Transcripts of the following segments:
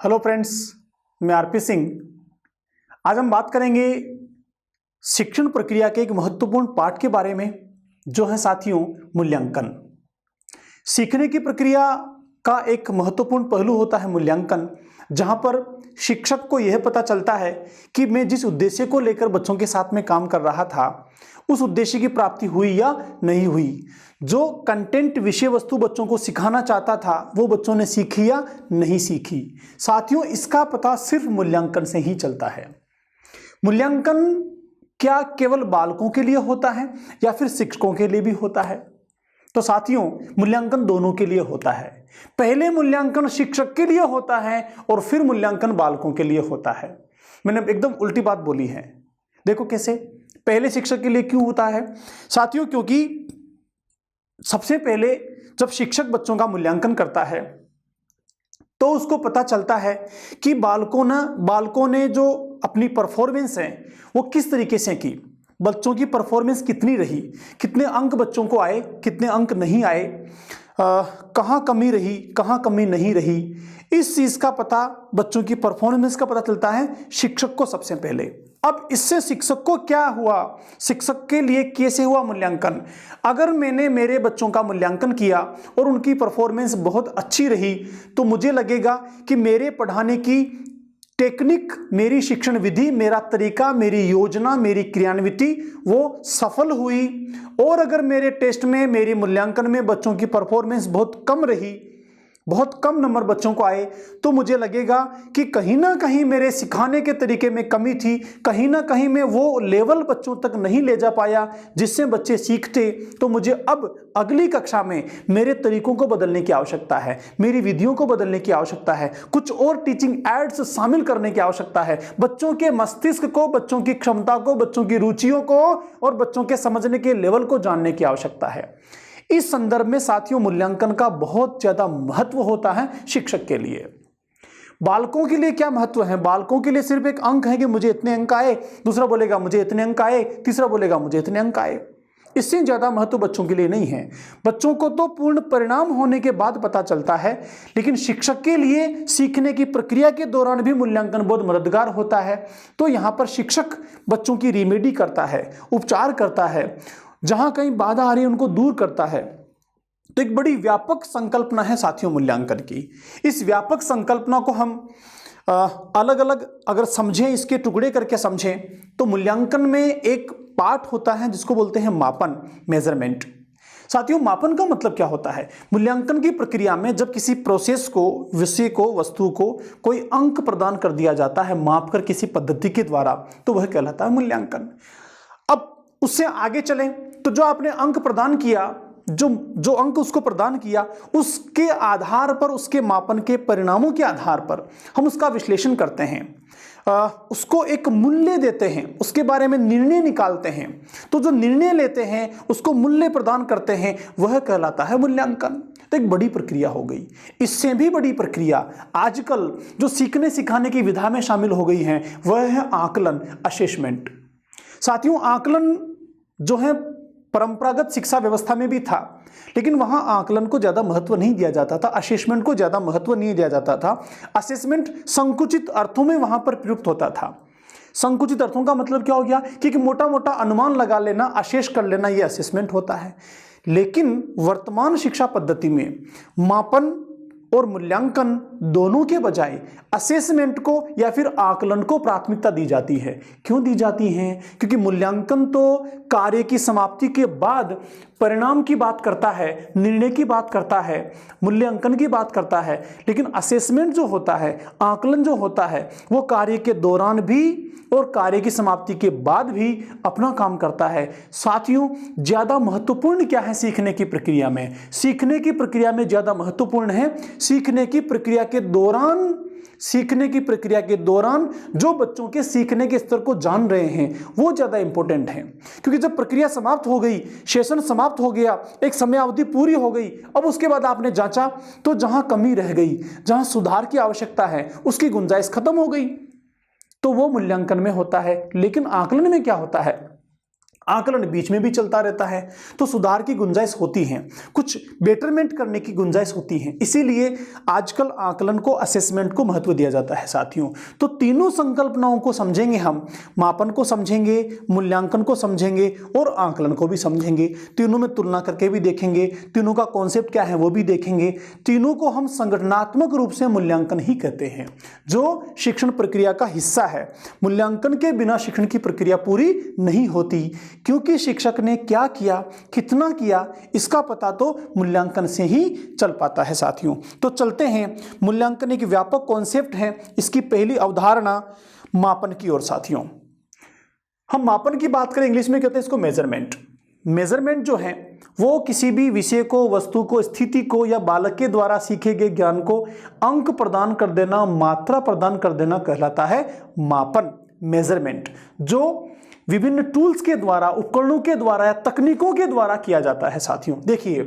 Hello friends, मैं RP Singh. आज हम बात करेंगे शिक्षण प्रक्रिया के एक महत्वपूर्ण पार्ट के बारे में, जो है साथियों मूल्यांकन। सीखने की प्रक्रिया का एक महत्वपूर्ण पहलू होता है मूल्यांकन, जहां पर शिक्षक को यह पता चलता है कि मैं जिस उद्देश्य को लेकर बच्चों के साथ में काम कर रहा था उस उद्देश्य की प्राप्ति हुई या नहीं हुई। जो कंटेंट विषय वस्तु बच्चों को सिखाना चाहता था वो बच्चों ने सीखी या नहीं सीखी। साथियों, इसका पता सिर्फ मूल्यांकन से ही चलता है। मूल्यांकन क्या केवल बालकों के लिए होता है या फिर शिक्षकों के लिए भी होता है? तो साथियों, मूल्यांकन दोनों के लिए होता है। पहले मूल्यांकन शिक्षक के लिए होता है और फिर मूल्यांकन बालकों के लिए होता है। मैंने एकदम उल्टी बात बोली है। देखो कैसे। पहले शिक्षक के लिए क्यों होता है साथियों? क्योंकि सबसे पहले जब शिक्षक बच्चों का मूल्यांकन करता है तो उसको पता चलता है कि बालकों ने जो अपनी परफॉर्मेंस है वो किस तरीके से की, बच्चों की परफॉर्मेंस कितनी रही, कितने अंक बच्चों को आए, कितने अंक नहीं आए, कहाँ कमी रही, कहाँ कमी नहीं रही। इस चीज का पता, बच्चों की परफॉर्मेंस का पता चलता है शिक्षक को सबसे पहले। अब इससे शिक्षक को क्या हुआ, शिक्षक के लिए कैसे हुआ मूल्यांकन? अगर मैंने मेरे बच्चों का मूल्यांकन किया और उनकी परफॉर्मेंस बहुत अच्छी रही तो मुझे लगेगा कि मेरे पढ़ाने की टेक्निक, मेरी शिक्षण विधि, मेरा तरीका, मेरी योजना, मेरी क्रियान्विति वो सफल हुई। और अगर मेरे टेस्ट में, मेरे मूल्यांकन में बच्चों की परफॉर्मेंस बहुत कम रही, बहुत कम नंबर बच्चों को आए, तो मुझे लगेगा कि कहीं ना कहीं मेरे सिखाने के तरीके में कमी थी, कहीं ना कहीं मैं वो लेवल बच्चों तक नहीं ले जा पाया जिससे बच्चे सीखते। तो मुझे अब अगली कक्षा में मेरे तरीकों को बदलने की आवश्यकता है, मेरी विधियों को बदलने की आवश्यकता है, कुछ और टीचिंग एड्स शामिल करने की आवश्यकता है। बच्चों के मस्तिष्क को, बच्चों की क्षमता को, बच्चों की रुचियों को और बच्चों के समझने के लेवल को जानने की आवश्यकता है। इस संदर्भ में साथियों मूल्यांकन का बहुत ज्यादा महत्व होता है शिक्षक के लिए। बालकों के लिए क्या महत्व है? बालकों के लिए सिर्फ एक अंक है कि मुझे इतने अंक आए, दूसरा बोलेगा मुझे इतने अंक आए, तीसरा बोलेगा मुझे इतने अंक आए। इससे ज्यादा महत्व बच्चों के लिए नहीं है। बच्चों को तो पूर्ण परिणाम होने के बाद पता चलता है, लेकिन शिक्षक के लिए सीखने की प्रक्रिया के दौरान भी मूल्यांकन बहुत मददगार होता है। तो यहां पर शिक्षक बच्चों की रिमेडी करता है, उपचार करता है, जहां कहीं बाधा आ रही है उनको दूर करता है। तो एक बड़ी व्यापक संकल्पना है साथियों मूल्यांकन की। इस व्यापक संकल्पना को हम अलग अलग अगर समझें, इसके टुकड़े करके समझें, तो मूल्यांकन में एक पार्ट होता है जिसको बोलते हैं मापन, मेजरमेंट। साथियों, मापन का मतलब क्या होता है? मूल्यांकन की प्रक्रिया में जब किसी प्रोसेस को, विषय को, वस्तु को कोई अंक प्रदान कर दिया जाता है माप कर किसी पद्धति के द्वारा, तो वह कहलाता है मूल्यांकन। अब उससे आगे चलें तो जो आपने अंक प्रदान किया, जो अंक उसको प्रदान किया, उसके आधार पर, उसके मापन के परिणामों के आधार पर हम उसका विश्लेषण करते हैं, उसको एक मूल्य देते हैं, उसके बारे में निर्णय निकालते हैं। तो जो निर्णय लेते हैं, उसको मूल्य प्रदान करते हैं, वह कहलाता है मूल्यांकन। तो एक बड़ी प्रक्रिया हो गई। इससे भी बड़ी प्रक्रिया आजकल जो सीखने सिखाने की विधा में शामिल हो गई है वह है आकलन, असेसमेंट। साथियों, आकलन जो है परंपरागत शिक्षा व्यवस्था में भी था, लेकिन वहां आकलन को ज्यादा महत्व नहीं दिया जाता था, असेसमेंट को ज्यादा महत्व नहीं दिया जाता था। असेसमेंट संकुचित अर्थों में वहां पर प्रयुक्त होता था। संकुचित अर्थों का मतलब क्या हो गया कि मोटा मोटा अनुमान लगा लेना, अशेष कर लेना, यह असेसमेंट होता है। लेकिन वर्तमान शिक्षा पद्धति में मापन और मूल्यांकन दोनों के बजाय असेसमेंट को या फिर आकलन को प्राथमिकता दी जाती है। क्यों दी जाती है? क्योंकि मूल्यांकन तो कार्य की समाप्ति के बाद परिणाम की बात करता है, निर्णय की बात करता है, मूल्यांकन की बात करता है, लेकिन असेसमेंट जो होता है, आकलन जो होता है, वो कार्य के दौरान भी और कार्य की समाप्ति के बाद भी अपना काम करता है। साथियों, ज्यादा महत्वपूर्ण क्या है सीखने की प्रक्रिया में? सीखने की प्रक्रिया में ज्यादा महत्वपूर्ण है सीखने की प्रक्रिया के दौरान जो बच्चों के सीखने के स्तर को जान रहे हैं वो ज्यादा इंपॉर्टेंट है। क्योंकि जब प्रक्रिया समाप्त हो गई, सेशन समाप्त हो गया, एक समय अवधि पूरी हो गई, अब उसके बाद आपने जांचा तो जहां कमी रह गई, जहां सुधार की आवश्यकता है, उसकी गुंजाइश खत्म हो गई, तो वो मूल्यांकन में होता है। लेकिन आकलन में क्या होता है? आकलन बीच में भी चलता रहता है, तो सुधार की गुंजाइश होती है, कुछ बेटरमेंट करने की गुंजाइश होती है। इसीलिए आजकल आकलन को, असेसमेंट को महत्व दिया जाता है साथियों। तो तीनों संकल्पनाओं को समझेंगे हम, मापन को समझेंगे, मूल्यांकन को समझेंगे और आकलन को भी समझेंगे। तीनों में तुलना करके भी देखेंगे, तीनों का कॉन्सेप्ट क्या है वो भी देखेंगे। तीनों को हम संगठनात्मक रूप से मूल्यांकन ही कहते हैं, जो शिक्षण प्रक्रिया का हिस्सा है। मूल्यांकन के बिना शिक्षण की प्रक्रिया पूरी नहीं होती, क्योंकि शिक्षक ने क्या किया, कितना किया, इसका पता तो मूल्यांकन से ही चल पाता है साथियों। तो चलते हैं, मूल्यांकन एक व्यापक कॉन्सेप्ट है। इसकी पहली अवधारणा मापन की ओर साथियों। हम मापन की बात करें, इंग्लिश में कहते हैं इसको मेजरमेंट। मेजरमेंट जो है वो किसी भी विषय को, वस्तु को, स्थिति को या बालक के द्वारा सीखे गए ज्ञान को अंक प्रदान कर देना, मात्रा प्रदान कर देना कहलाता है मापन, मेजरमेंट, जो विभिन्न टूल्स के द्वारा, उपकरणों के द्वारा या तकनीकों के द्वारा किया जाता है साथियों। देखिए,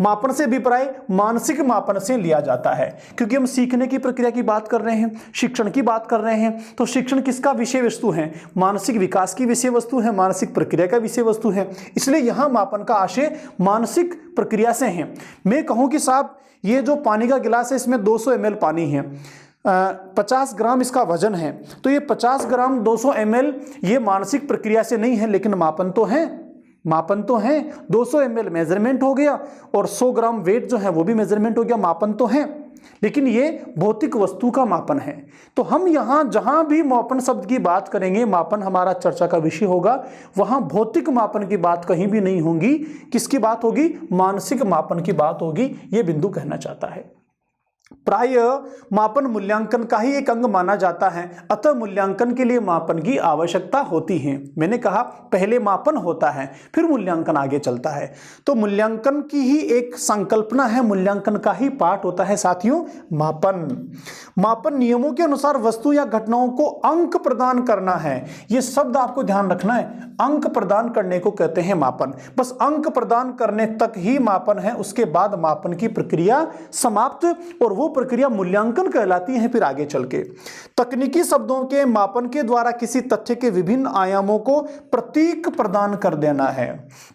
मापन से अभिप्राय मानसिक मापन से लिया जाता है, क्योंकि हम सीखने की प्रक्रिया की बात कर रहे हैं, शिक्षण की बात कर रहे हैं। तो शिक्षण किसका विषय वस्तु है? मानसिक विकास की विषय वस्तु है, मानसिक प्रक्रिया का विषय वस्तु है। इसलिए यहां मापन का आशय मानसिक प्रक्रिया से है। मैं कहूं कि साहब, ये जो पानी का गिलास है इसमें 200 ml पानी है, 50 ग्राम इसका वजन है, तो ये 50 ग्राम 200 ml ये मानसिक प्रक्रिया से नहीं है, लेकिन मापन तो है, मापन तो है। 200 ml मेजरमेंट हो गया और 100 ग्राम वेट जो है वो भी मेजरमेंट हो गया, मापन तो है, लेकिन ये भौतिक वस्तु का मापन है। तो हम यहां जहां भी मापन शब्द की बात करेंगे, मापन हमारा चर्चा का विषय होगा, वहां भौतिक मापन की बात कहीं भी नहीं होगी। किसकी बात होगी? मानसिक मापन की बात होगी। यह बिंदु कहना चाहता है। प्राय मापन मूल्यांकन का ही एक अंग माना जाता है, अतः मूल्यांकन के लिए मापन की आवश्यकता होती है। मैंने कहा पहले मापन होता है, फिर मूल्यांकन आगे चलता है। तो मूल्यांकन की ही एक संकल्पना है, मूल्यांकन का ही पार्ट होता है साथियों मापन। मापन नियमों के अनुसार वस्तु या घटनाओं को अंक प्रदान करना है। यह शब्द आपको ध्यान रखना है, अंक प्रदान करने को कहते हैं मापन। बस अंक प्रदान करने तक ही मापन है, उसके बाद मापन की प्रक्रिया समाप्त, और वो प्रक्रिया मूल्यांकन कहलाती है। फिर आगे चल के तकनीकी शब्दों के मापन के द्वारा किसी तथ्य के विभिन्न आयामों को प्रतीक प्रदान कर देना है।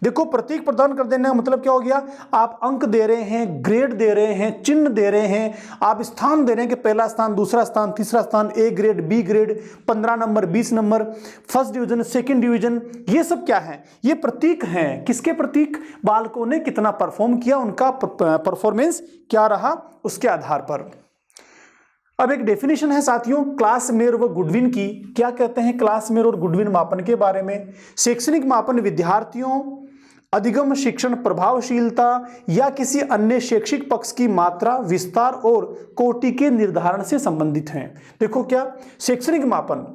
देखो, प्रतीक प्रदान कर देना का मतलब क्या हो गया? आप अंक दे रहे हैं, ग्रेड दे रहे हैं, चिन्ह दे रहे हैं, आप स्थान दे रहे हैं कि पहला स्थान, दूसरा स्थान, तीसरा स्थान, A grade, B grade, 15 number, 20 number, first division, second division, ये सब क्या है? ये प्रतीक हैं। किसके प्रतीक? बालकों ने कितना परफॉर्म किया, उनका परफॉर्मेंस क्या रहा, उसके आधार पर। अब एक डेफिनेशन है साथियों क्लासमेयर व गुडविन की। क्या कहते हैं क्लासमेयर और गुडविन मापन के बारे में? शैक्षणिक मापन विद्यार्थियों, अधिगम, शिक्षण प्रभावशीलता या किसी अन्य शैक्षिक पक्ष की मात्रा, विस्तार और कोटि के निर्धारण से संबंधित हैं। देखो, क्या शैक्षणिक मापन,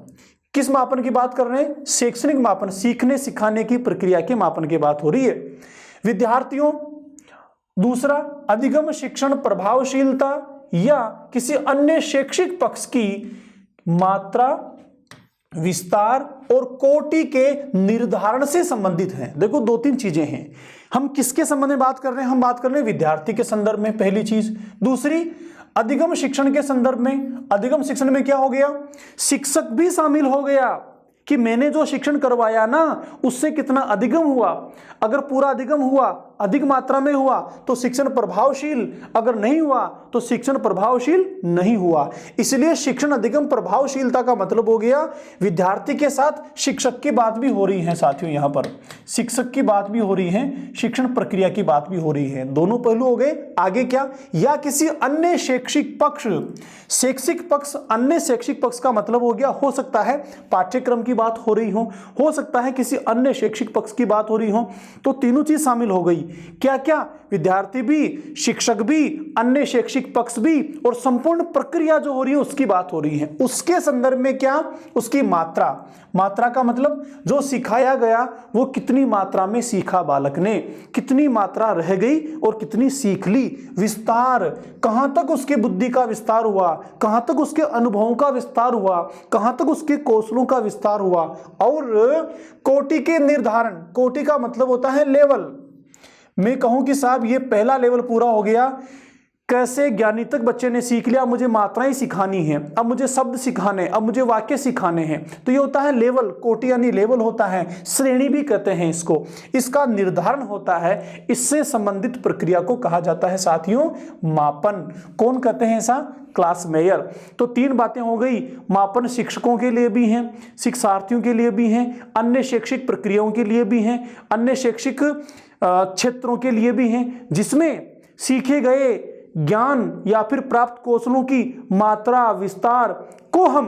किस मापन की बात कर रहे हैं? शैक्षणिक मापन, सीखने सिखाने की प्रक्रिया के मापन की बात हो रही है। विद्यार्थियों, दूसरा अधिगम, शिक्षण प्रभावशीलता या किसी अन्य शैक्षिक पक्ष की मात्रा, विस्तार और कोटि के निर्धारण से संबंधित हैं। देखो, 2-3 चीजें हैं। हम किसके संबंध में बात कर रहे हैं? हम बात कर रहे हैं विद्यार्थी के संदर्भ में, पहली चीज। दूसरी, अधिगम शिक्षण के संदर्भ में। अधिगम शिक्षण में क्या हो गया? शिक्षक भी शामिल हो गया कि मैंने जो शिक्षण करवाया ना, उससे कितना अधिगम हुआ। अगर पूरा अधिगम हुआ, अधिक मात्रा में हुआ, तो शिक्षण प्रभावशील, अगर नहीं हुआ तो शिक्षण प्रभावशील नहीं हुआ। इसलिए शिक्षण अधिगम प्रभावशीलता का मतलब हो गया विद्यार्थी के साथ शिक्षक की बात भी हो रही है साथियों। यहां पर शिक्षक की बात भी हो रही है, शिक्षण प्रक्रिया की बात भी हो रही है, दोनों पहलू हो गए। आगे क्या? या किसी अन्य शैक्षिक पक्ष। शैक्षिक पक्ष, अन्य शैक्षिक पक्ष का मतलब हो गया, हो सकता है पाठ्यक्रम की बात हो रही हो सकता है किसी अन्य शैक्षिक पक्ष की बात हो रही हो। तो तीनों चीज शामिल हो गई। क्या क्या? विद्यार्थी भी, शिक्षक भी, अन्य शैक्षिक पक्ष भी, और संपूर्ण प्रक्रिया जो हो रही है उसकी बात हो रही है। उसके संदर्भ में क्या? उसकी मात्रा। मात्रा का मतलब जो सिखाया गया वो कितनी मात्रा में सीखा बालक ने, कितनी मात्रा रह गई और कितनी सीख ली। विस्तार, कहां तक उसके बुद्धि का विस्तार हुआ, कहां तक उसके अनुभवों का विस्तार हुआ, कहां तक उसके कौशलों का विस्तार हुआ। और कोटि के निर्धारण, कोटि का मतलब होता है लेवल। मैं कहूं कि साहब ये पहला लेवल पूरा हो गया, कैसे ज्ञानी तक बच्चे ने सीख लिया, मुझे मात्राएं सिखानी है, अब मुझे शब्द सिखाने, अब मुझे वाक्य सिखाने हैं। तो ये होता है लेवल, कोटि यानी लेवल होता है, श्रेणी भी कहते हैं इसको। इसका निर्धारण होता है, इससे संबंधित प्रक्रिया को कहा जाता है साथियों मापन। कौन कहते हैं ऐसा? Class mayor. तो 3 बातें हो गई। मापन शिक्षकों के लिए भी हैं, शिक्षार्थियों के लिए भी हैं, अन्य शैक्षिक प्रक्रियाओं के लिए भी हैं, अन्य शैक्षिक क्षेत्रों के लिए भी हैं, जिसमें सीखे गए ज्ञान या फिर प्राप्त कौशलों की मात्रा विस्तार को हम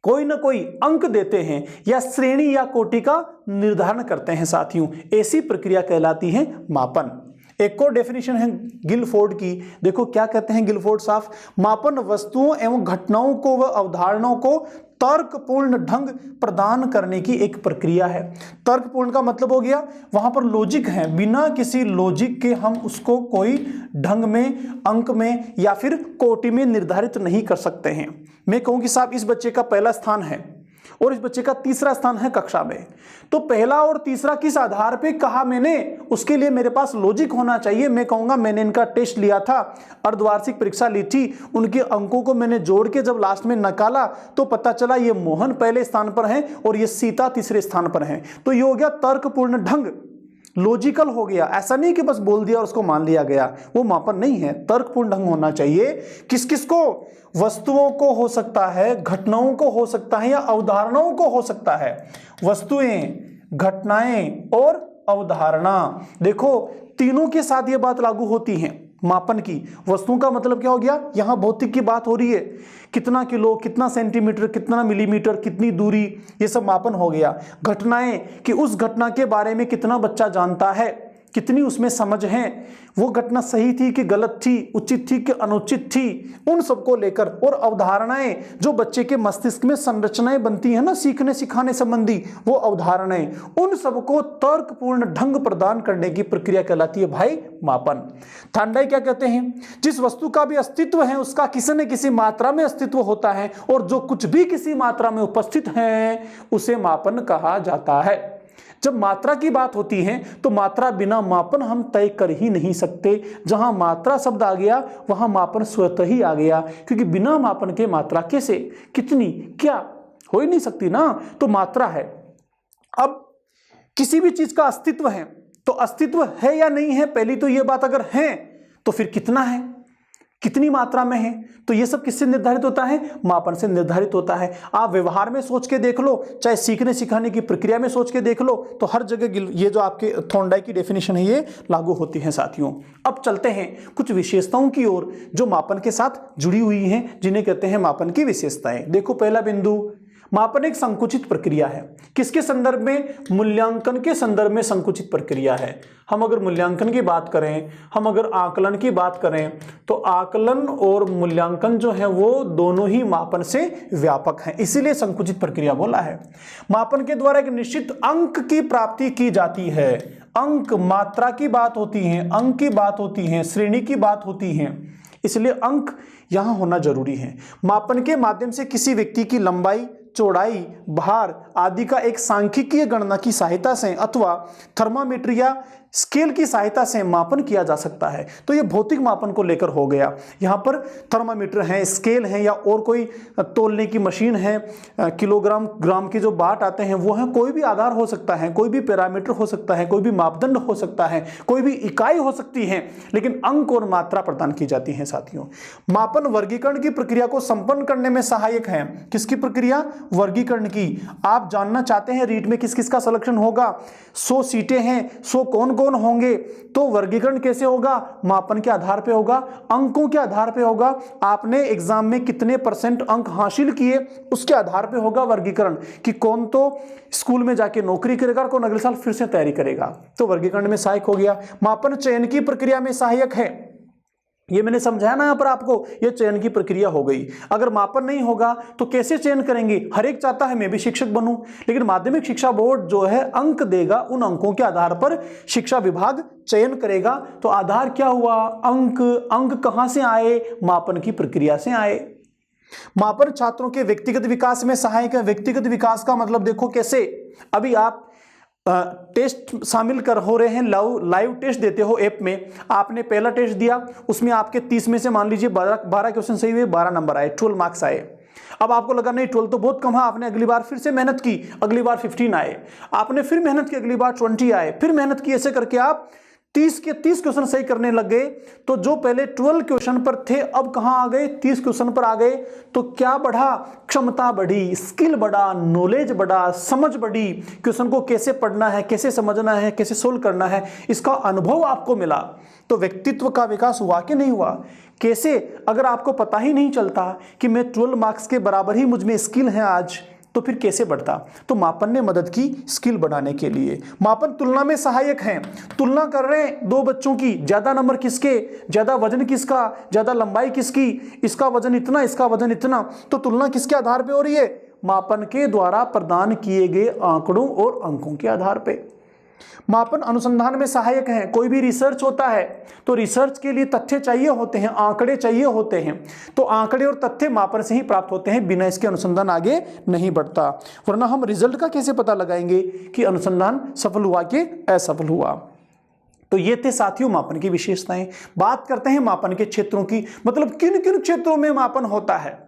कोई ना कोई अंक देते हैं या श्रेणी या कोटि का निर्धारण करते हैं साथियों। ऐसी प्रक्रिया कहलाती है मापन। एक और डेफिनेशन है गिलफोर्ड की। देखो क्या कहते हैं गिलफोर्ड साहब, मापन वस्तुओं एवं घटनाओं को व अवधारणाओं को तर्कपूर्ण ढंग प्रदान करने की एक प्रक्रिया है। तर्कपूर्ण का मतलब हो गया वहां पर लॉजिक है, बिना किसी लॉजिक के हम उसको कोई ढंग में, अंक में या फिर कोटि में निर्धारित नहीं कर सकते हैं। मैं कहूं कि साहब इस बच्चे का पहला स्थान है और इस बच्चे का तीसरा स्थान है कक्षा में, तो पहला और तीसरा किस आधार पे कहा मैंने, उसके लिए मेरे पास लॉजिक होना चाहिए। मैं कहूंगा मैंने इनका टेस्ट लिया था, अर्धवार्षिक परीक्षा ली थी, उनके अंकों को मैंने जोड़ के जब लास्ट में निकाला तो पता चला ये मोहन पहले स्थान पर है और ये सीता तीसरे स्थान पर है। तो ये हो गया तर्कपूर्ण ढंग, लॉजिकल हो गया। ऐसा नहीं कि बस बोल दिया और उसको मान लिया गया, वो मापन नहीं है। तर्कपूर्ण ढंग होना चाहिए। किस किस को? वस्तुओं को हो सकता है, घटनाओं को हो सकता है या अवधारणाओं को हो सकता है। वस्तुएं, घटनाएं और अवधारणा, देखो तीनों के साथ ये बात लागू होती है मापन की। वस्तुओं का मतलब क्या हो गया, यहां भौतिक की बात हो रही है, कितना किलो, कितना सेंटीमीटर, कितना मिलीमीटर, कितनी दूरी, ये सब मापन हो गया। घटनाएं कि उस घटना के बारे में कितना बच्चा जानता है, कितनी उसमें समझ है, वो घटना सही थी कि गलत थी, उचित थी कि अनुचित थी, उन सबको लेकर। और अवधारणाएं, जो बच्चे के मस्तिष्क में संरचनाएं बनती है ना सीखने सिखाने संबंधी, वो अवधारणाएं, उन सबको तर्कपूर्ण ढंग प्रदान करने की प्रक्रिया कहलाती है भाई मापन। थांडाई क्या कहते हैं, जिस वस्तु का भी अस्तित्व है उसका किसी न किसी मात्रा में अस्तित्व होता है और जो कुछ भी किसी मात्रा में उपस्थित है उसे मापन कहा जाता है। जब मात्रा की बात होती है तो मात्रा बिना मापन हम तय कर ही नहीं सकते। जहां मात्रा शब्द आ गया वहां मापन स्वतः ही आ गया, क्योंकि बिना मापन के मात्रा कैसे, कितनी, क्या, हो ही नहीं सकती ना। तो मात्रा है। अब किसी भी चीज का अस्तित्व है तो अस्तित्व है या नहीं है, पहली तो यह बात अगर है तो फिर कितना है, कितनी मात्रा में है, तो ये सब किससे निर्धारित होता है, मापन से निर्धारित होता है। आप व्यवहार में सोच के देख लो, चाहे सीखने सिखाने की प्रक्रिया में सोच के देख लो, तो हर जगह ये जो आपके थॉर्नडाई की डेफिनेशन है ये लागू होती है साथियों। अब चलते हैं कुछ विशेषताओं की ओर जो मापन के साथ जुड़ी हुई हैं, जिन्हें कहते हैं मापन की विशेषताएं। देखो पहला बिंदु, मापन एक संकुचित प्रक्रिया है। किसके संदर्भ में, मूल्यांकन के संदर्भ में संकुचित प्रक्रिया है। हम अगर मूल्यांकन की बात करें, हम अगर आकलन की बात करें, तो आकलन और मूल्यांकन जो है वो दोनों ही मापन से व्यापक हैं, इसीलिए संकुचित प्रक्रिया बोला है। मापन के द्वारा एक निश्चित अंक की प्राप्ति की जाती है। अंक, मात्रा की बात होती है, अंक की बात होती है, श्रेणी की बात होती है, इसलिए अंक यहां होना जरूरी है। मापन के माध्यम से किसी व्यक्ति की लंबाई, चौड़ाई, भार आदि का एक सांख्यिकीय गणना की सहायता से अथवा थर्मामीटर या स्केल की सहायता से मापन किया जा सकता है। तो ये भौतिक मापन को लेकर हो गया। यहाँ पर थर्मामीटर है, स्केल है या और कोई तोलने की मशीन है, किलोग्राम, ग्राम के जो बाट आते हैं वो है, कोई भी आधार हो सकता है, कोई भी पैरामीटर हो सकता है, कोई भी मापदंड हो सकता है, कोई भी इकाई हो सकती है, लेकिन अंक और मात्रा प्रदान की जाती है साथियों। मापन वर्गीकरण की प्रक्रिया को संपन्न करने में सहायक है। किसकी प्रक्रिया, वर्गीकरण की। आप जानना चाहते हैं रीट में किस किस का सिलेक्शन होगा, 100 सीटें हैं, 100 कौन कौन होंगे, तो वर्गीकरण कैसे होगा, मापन के आधार पे होगा, अंकों के आधार पे होगा। आपने एग्जाम में कितने % अंक हासिल किए उसके आधार पे होगा वर्गीकरण, कि कौन तो स्कूल में जाके नौकरी करेगा, कौन अगले साल फिर से तैयारी करेगा। तो वर्गीकरण में सहायक हो गया। मापन चयन की प्रक्रिया में सहायक है। ये मैंने समझाया ना यहाँ पर आपको, ये चयन की प्रक्रिया हो गई। अगर मापन नहीं होगा तो कैसे चयन करेंगे, हर एक चाहता है मैं भी शिक्षक बनूं, लेकिन माध्यमिक शिक्षा बोर्ड जो है अंक देगा, उन अंकों के आधार पर शिक्षा विभाग चयन करेगा। तो आधार क्या हुआ, अंक। अंक कहां से आए, मापन की प्रक्रिया से आए। मापन छात्रों के व्यक्तिगत विकास में सहायक है। व्यक्तिगत विकास का मतलब देखो कैसे, अभी आप टेस्ट शामिल कर हो रहे हैं, लाइव टेस्ट देते हो ऐप में। आपने पहला टेस्ट दिया, उसमें आपके 30 में से मान लीजिए 12 क्वेश्चन सही हुए, 12 नंबर आए, 12 मार्क्स आए। अब आपको लगा नहीं 12 तो बहुत कम है, आपने अगली बार फिर से मेहनत की, अगली बार 15 आए, आपने फिर मेहनत की, अगली बार 20 आए, फिर मेहनत की, ऐसे करके आप 30 के 30 क्वेश्चन सही करने लग गए। तो जो पहले 12 क्वेश्चन पर थे अब कहां आ गए, 30 क्वेश्चन पर आ गए। तो क्या बढ़ा, क्षमता बढ़ी, स्किल बढ़ा, नॉलेज बढ़ा, समझ बढ़ी, क्वेश्चन को कैसे पढ़ना है, कैसे समझना है, कैसे सोल्व करना है, इसका अनुभव आपको मिला। तो व्यक्तित्व का विकास हुआ कि नहीं हुआ? कैसे? अगर आपको पता ही नहीं चलता कि मैं 12 मार्क्स के बराबर ही मुझ में स्किल है आज, तो फिर कैसे बढ़ता? तो मापन ने मदद की स्किल बढ़ाने के लिए। मापन तुलना में सहायक हैं। तुलना कर रहे हैं दो बच्चों की, ज्यादा नंबर किसके, ज्यादा वजन किसका, ज्यादा लंबाई किसकी, इसका वजन इतना, इसका वजन इतना। तो तुलना किसके आधार पे हो रही है? मापन के द्वारा प्रदान किए गए आंकड़ों और अंकों के आधार पे। मापन अनुसंधान में सहायक है। कोई भी रिसर्च होता है तो रिसर्च के लिए तथ्य चाहिए होते हैं, आंकड़े चाहिए होते हैं। तो आंकड़े और तथ्य मापन से ही प्राप्त होते हैं, बिना इसके अनुसंधान आगे नहीं बढ़ता। वरना हम रिजल्ट का कैसे पता लगाएंगे कि अनुसंधान सफल हुआ कि असफल हुआ? तो ये थे साथियों मापन की विशेषताएं। बात करते हैं मापन के क्षेत्रों की, मतलब किन किन क्षेत्रों में मापन होता है।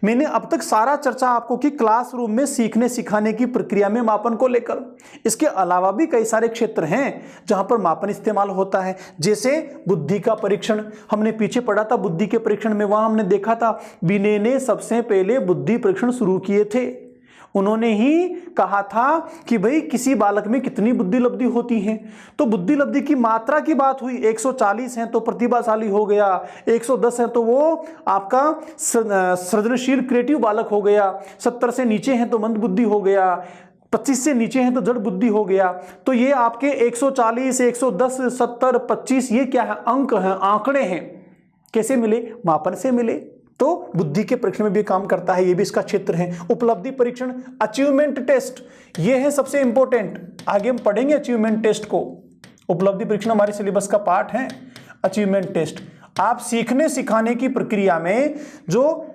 मैंने अब तक सारा चर्चा आपको की क्लासरूम में सीखने सिखाने की प्रक्रिया में मापन को लेकर। इसके अलावा भी कई सारे क्षेत्र हैं जहां पर मापन इस्तेमाल होता है। जैसे बुद्धि का परीक्षण, हमने पीछे पढ़ा था बुद्धि के परीक्षण में, वहां हमने देखा था विनय ने सबसे पहले बुद्धि परीक्षण शुरू किए थे। उन्होंने ही कहा था कि भाई किसी बालक में कितनी बुद्धि लब्धि होती है। तो बुद्धि लब्धि की मात्रा की बात हुई, 140 है तो प्रतिभाशाली हो गया, 110 है तो वो आपका सृजनशील क्रिएटिव बालक हो गया, 70 से नीचे है तो मंद बुद्धि हो गया, 25 से नीचे है तो जड़ बुद्धि हो गया। तो ये आपके 140, 110, 70, 25 ये क्या है? अंक हैं, आंकड़े हैं। कैसे मिले? मापन से मिले। तो बुद्धि के परीक्षण में भी काम करता है, ये भी इसका क्षेत्र है। उपलब्धि परीक्षण, अचीवमेंट टेस्ट, ये है सबसे इंपॉर्टेंट। आगे हम पढ़ेंगे अचीवमेंट टेस्ट को। उपलब्धि परीक्षण हमारे सिलेबस का पार्ट है। अचीवमेंट टेस्ट, आप सीखने सिखाने की प्रक्रिया में जो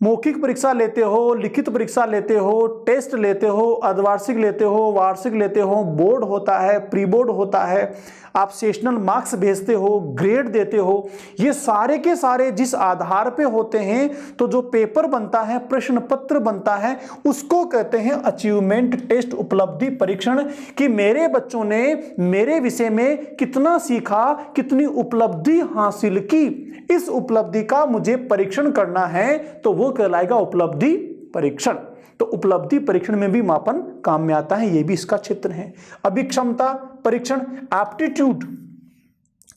मौखिक परीक्षा लेते हो, लिखित परीक्षा लेते हो, टेस्ट लेते हो, अर्धवार्षिक लेते हो, वार्षिक लेते हो, बोर्ड होता है, प्री बोर्ड होता है, आप सेशनल मार्क्स भेजते हो, ग्रेड देते हो, ये सारे के सारे जिस आधार पे होते हैं, तो जो पेपर बनता है, प्रश्न पत्र बनता है, उसको कहते हैं अचीवमेंट टेस्ट, उपलब्धि परीक्षण। कि मेरे बच्चों ने मेरे विषय में कितना सीखा, कितनी उपलब्धि हासिल की, इस उपलब्धि का मुझे परीक्षण करना है, तो वो कहलाएगा उपलब्धि परीक्षण। तो उपलब्धि परीक्षण में भी मापन काम में आता है, ये भी इसका क्षेत्र है। अभिक्षमता परीक्षण, एप्टीट्यूड,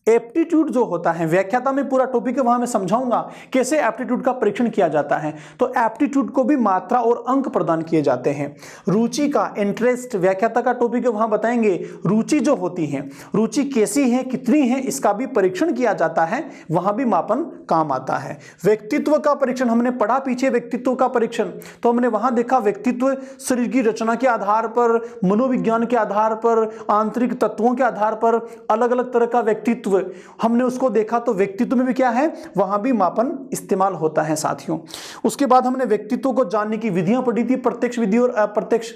एप्टीट्यूड जो होता है, व्याख्याता में पूरा टॉपिक है, वहां मैं समझाऊंगा कैसे एप्टीट्यूड का परीक्षण किया जाता है। तो एप्टीट्यूड को भी मात्रा और अंक प्रदान किए जाते हैं। रुचि का, इंटरेस्ट, व्याख्याता का टॉपिक है, वहां बताएंगे रुचि जो होती है, रुचि कैसी है, कितनी है, इसका भी परीक्षण किया जाता है, वहां भी मापन काम आता है। व्यक्तित्व का परीक्षण हमने पढ़ा पीछे, व्यक्तित्व का परीक्षण तो हमने वहां देखा व्यक्तित्व शरीर की रचना के आधार पर, मनोविज्ञान के आधार पर, आंतरिक तत्वों के आधार पर अलग अलग तरह का व्यक्तित्व हमने उसको देखा। तो व्यक्तित्व में भी क्या है, वहां भी मापन इस्तेमाल होता है साथियों। उसके बाद हमने व्यक्तित्व को जानने की विधियां पढ़ी थी, प्रत्यक्ष विधि और अप्रत्यक्ष,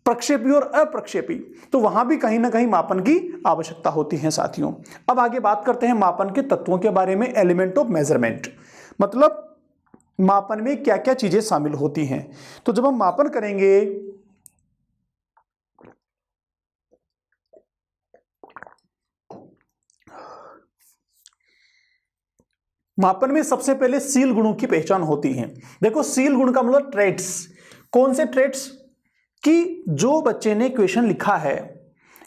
प्रक्षेपी और अप्रक्षेपी। तो वहां भी कहीं ना कहीं मापन की आवश्यकता होती है साथियों। अब आगे बात करते हैं मापन के तत्वों के बारे में। एलिमेंट ऑफ मेजरमेंट, मतलब मापन में क्या क्या चीजें शामिल होती हैं। तो जब हम मापन करेंगे मापन में सबसे पहले शील गुणों की पहचान होती है। देखो शील गुण का मतलब ट्रेट्स, कौन से ट्रेट्स? कि जो बच्चे ने क्वेश्चन लिखा है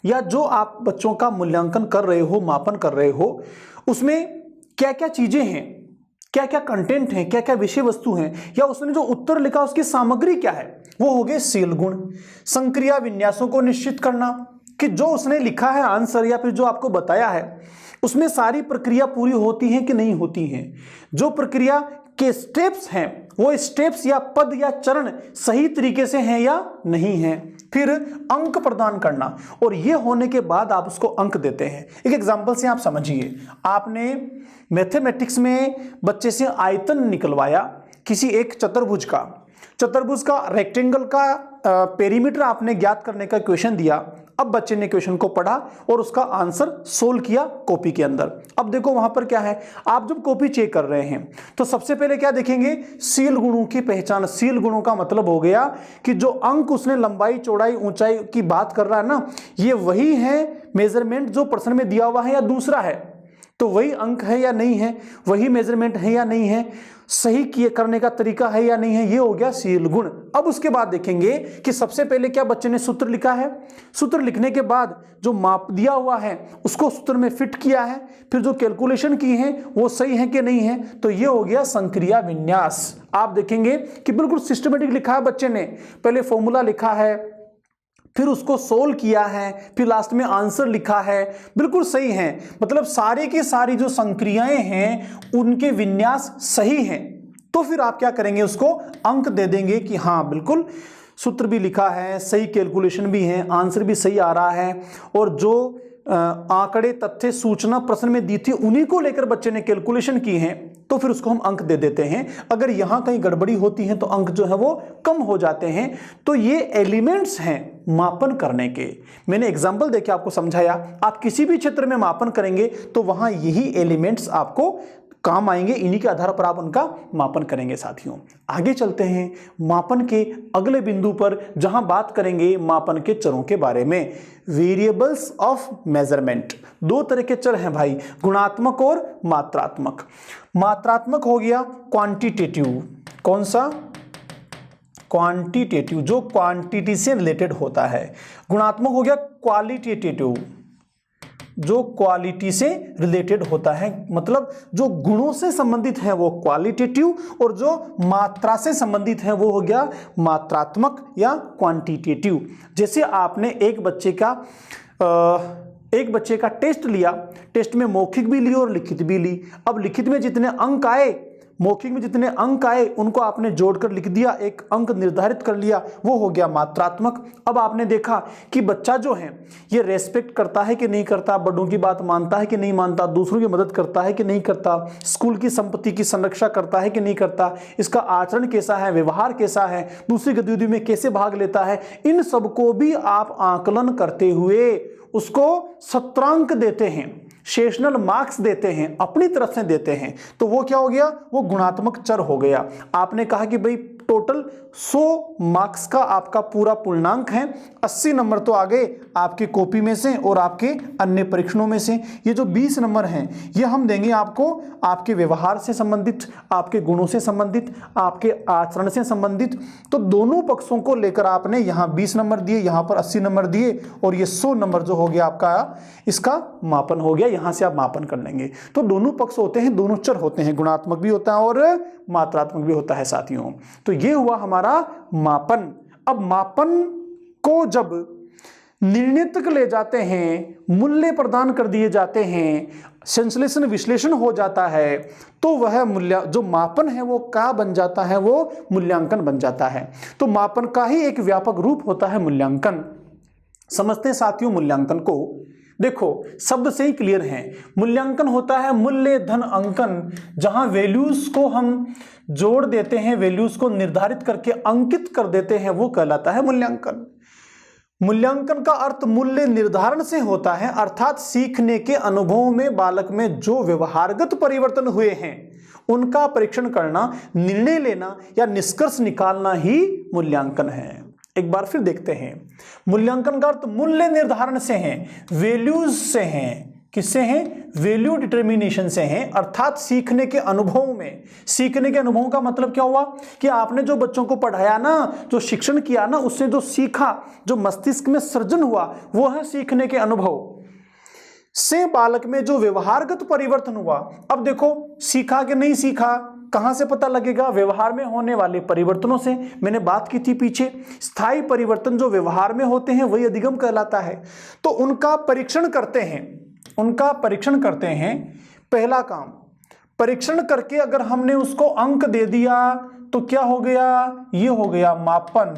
या जो आप बच्चों का मूल्यांकन कर रहे हो, मापन कर रहे हो, उसमें क्या क्या चीजें हैं, क्या क्या कंटेंट है, क्या क्या विषय वस्तु है, या उसने जो उत्तर लिखा उसकी सामग्री क्या है, वो हो गए शील गुण। संक्रिया विन्यासों को निश्चित करना कि जो उसने लिखा है आंसर या फिर जो आपको बताया है उसमें सारी प्रक्रिया पूरी होती है कि नहीं होती है, जो प्रक्रिया के स्टेप्स हैं वो स्टेप्स या पद या चरण सही तरीके से हैं या नहीं हैं। फिर अंक प्रदान करना, और ये होने के बाद आप उसको अंक देते हैं। एक एग्जांपल से आप समझिए, आपने मैथमेटिक्स में बच्चे से आयतन निकलवाया किसी एक चतुर्भुज का, चतुर्भुज का रेक्टेंगल का पेरीमीटर आपने ज्ञात करने का क्वेश्चन दिया। अब बच्चे ने क्वेश्चन को पढ़ा और उसका आंसर सोल्व किया कॉपी के अंदर। अब देखो वहां पर क्या है, आप जब कॉपी चेक कर रहे हैं तो सबसे पहले क्या देखेंगे, शील गुणों की पहचान। शील गुणों का मतलब हो गया कि जो अंक उसने लंबाई चौड़ाई ऊंचाई की बात कर रहा है ना, ये वही है मेजरमेंट जो प्रश्न में दिया हुआ है या दूसरा है, तो वही अंक है या नहीं है, वही मेजरमेंट है या नहीं है, सही किए करने का तरीका है या नहीं है, ये हो गया शील गुण। अब उसके बाद देखेंगे कि सबसे पहले क्या बच्चे ने सूत्र लिखा है, सूत्र लिखने के बाद जो माप दिया हुआ है उसको सूत्र में फिट किया है, फिर जो कैलकुलेशन की है वो सही है कि नहीं है, तो ये हो गया संक्रिया विन्यास। आप देखेंगे कि बिल्कुल सिस्टमेटिक लिखा है बच्चे ने, पहले फॉर्मूला लिखा है, फिर उसको सोल्व किया है, फिर लास्ट में आंसर लिखा है, बिल्कुल सही है। मतलब सारी की सारी जो संक्रियाएं हैं उनके विन्यास सही हैं। तो फिर आप क्या करेंगे, उसको अंक दे देंगे कि हाँ बिल्कुल सूत्र भी लिखा है, सही कैलकुलेशन भी है, आंसर भी सही आ रहा है, और जो आंकड़े तथ्य सूचना प्रश्न में दी थी उन्हीं को लेकर बच्चे ने कैलकुलेशन की है, तो फिर उसको हम अंक दे देते हैं। अगर यहां कहीं गड़बड़ी होती है तो अंक जो है वो कम हो जाते हैं। तो ये एलिमेंट्स हैं मापन करने के। मैंने एग्जाम्पल देके आपको समझाया, आप किसी भी क्षेत्र में मापन करेंगे तो वहां यही एलिमेंट्स आपको काम आएंगे, इन्हीं के आधार पर आप उनका मापन करेंगे। साथियों आगे चलते हैं मापन के अगले बिंदु पर, जहां बात करेंगे मापन के चरों के बारे में। वेरिएबल्स ऑफ मेजरमेंट, दो तरह के चर हैं भाई, गुणात्मक और मात्रात्मक। मात्रात्मक हो गया क्वांटिटेटिव, कौन सा, क्वांटिटेटिव, जो क्वांटिटी से रिलेटेड होता है। गुणात्मक हो गया क्वालिटेटिव, जो क्वालिटी से रिलेटेड होता है, मतलब जो गुणों से संबंधित है वो क्वालिटेटिव, और जो मात्रा से संबंधित है वो हो गया मात्रात्मक या क्वांटिटेटिव। जैसे आपने एक बच्चे का टेस्ट लिया, टेस्ट में मौखिक भी ली और लिखित भी ली। अब लिखित में जितने अंक आए, मौखिक में जितने अंक आए, उनको आपने जोड़कर लिख दिया, एक अंक निर्धारित कर लिया, वो हो गया मात्रात्मक। अब आपने देखा कि बच्चा जो है ये रेस्पेक्ट करता है कि नहीं करता, बड़ों की बात मानता है कि नहीं मानता, दूसरों की मदद करता है कि नहीं करता, स्कूल की संपत्ति की संरक्षा करता है कि नहीं करता, इसका आचरण कैसा है, व्यवहार कैसा है, दूसरी गतिविधि में कैसे भाग लेता है, इन सबको भी आप आकलन करते हुए उसको सत्रांक देते हैं, सेशनल मार्क्स देते हैं, अपनी तरफ से देते हैं। तो वो क्या हो गया, वो गुणात्मक चर हो गया। आपने कहा कि भाई टोटल 100 मार्क्स का आपका पूरा पूर्णांक है, 80 नंबर तो आ गए आपकी कॉपी में से और आपके अन्य परीक्षणों में से, ये जो 20 नंबर हैं ये हम देंगे आपको आपके व्यवहार से संबंधित, आपके गुणों से संबंधित, आपके आचरण से संबंधित। तो दोनों पक्षों को लेकर आपने यहाँ 20 नंबर दिए, यहाँ पर 80 नंबर दिए, और ये 100 नंबर जो हो गया आपका, इसका मापन हो गया। यहाँ से आप मापन कर लेंगे। तो दोनों पक्ष होते हैं, दोनों चर होते हैं, गुणात्मक भी होता है और मात्रात्मक भी होता है साथियों। तो ये हुआ हमारा मापन। अब मापन को जब निर्णय तक ले जाते हैं, मूल्य प्रदान कर दिए जाते हैं, संश्लेषण विश्लेषण हो जाता है, तो वह मूल्य जो मापन है वो क्या बन जाता है, वो मूल्यांकन बन जाता है। तो मापन का ही एक व्यापक रूप होता है मूल्यांकन। समझते हैं साथियों मूल्यांकन को। देखो शब्द से ही क्लियर है, मूल्यांकन होता है मूल्य धन अंकन, जहां वैल्यूज को हम जोड़ देते हैं, वैल्यूज को निर्धारित करके अंकित कर देते हैं, वो कहलाता है मूल्यांकन। मूल्यांकन का अर्थ मूल्य निर्धारण से होता है, अर्थात सीखने के अनुभव में बालक में जो व्यवहारगत परिवर्तन हुए हैं उनका परीक्षण करना, निर्णय लेना या निष्कर्ष निकालना ही मूल्यांकन है। एक बार फिर देखते हैं, मूल्यांकन का अर्थ मूल्य निर्धारण से है, वैल्यूज से है। किससे हैं? वैल्यू डिटर्मिनेशन से हैं, अर्थात सीखने के अनुभव में। सीखने के अनुभव का मतलब क्या हुआ कि आपने जो बच्चों को पढ़ाया ना, जो शिक्षण किया ना, उससे जो सीखा, जो मस्तिष्क में सृजन हुआ, वो है सीखने के अनुभव से बालक में जो व्यवहारगत परिवर्तन हुआ। अब देखो सीखा कि नहीं सीखा कहां से पता लगेगा? व्यवहार में होने वाले परिवर्तनों से। मैंने बात की थी पीछे, स्थायी परिवर्तन जो व्यवहार में होते हैं वही अधिगम कहलाता है। तो उनका परीक्षण करते हैं, उनका परीक्षण करते हैं। पहला काम, परीक्षण करके अगर हमने उसको अंक दे दिया तो क्या हो गया? ये हो गया मापन।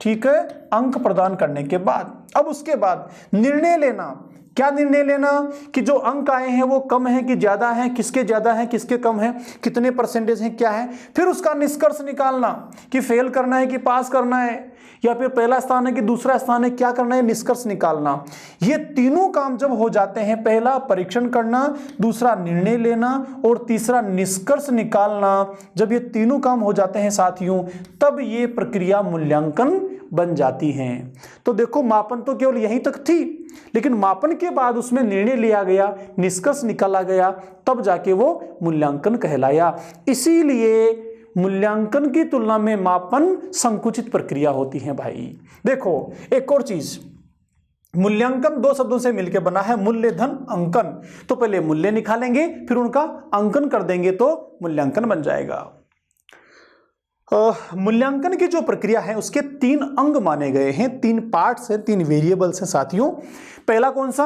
ठीक है, अंक प्रदान करने के बाद अब उसके बाद निर्णय लेना, क्या निर्णय लेना कि जो अंक आए हैं वो कम है कि ज्यादा है, किसके ज्यादा है किसके कम है, कितने परसेंटेज है क्या है। फिर उसका निष्कर्ष निकालना कि फेल करना है कि पास करना है, या फिर पहला स्थान है कि दूसरा स्थान है, क्या करना है, निष्कर्ष निकालना। ये तीनों काम जब हो जाते हैं, पहला परीक्षण करना, दूसरा निर्णय लेना और तीसरा निष्कर्ष निकालना, जब ये तीनों काम हो जाते हैं साथियों, तब ये प्रक्रिया मूल्यांकन बन जाती है। तो देखो, मापन तो केवल यहीं तक थी, लेकिन मापन के बाद उसमें निर्णय लिया गया, निष्कर्ष निकाला गया, तब जाके वो मूल्यांकन कहलाया। इसीलिए मूल्यांकन की तुलना में मापन संकुचित प्रक्रिया होती है भाई। देखो एक और चीज, मूल्यांकन दो शब्दों से मिलकर बना है, मूल्य धन अंकन। तो पहले मूल्य निकालेंगे, फिर उनका अंकन कर देंगे तो मूल्यांकन बन जाएगा। मूल्यांकन की जो प्रक्रिया है उसके 3 अंग माने गए हैं, 3 पार्ट्स हैं, 3 वेरिएबल्स हैं साथियों। पहला कौन सा,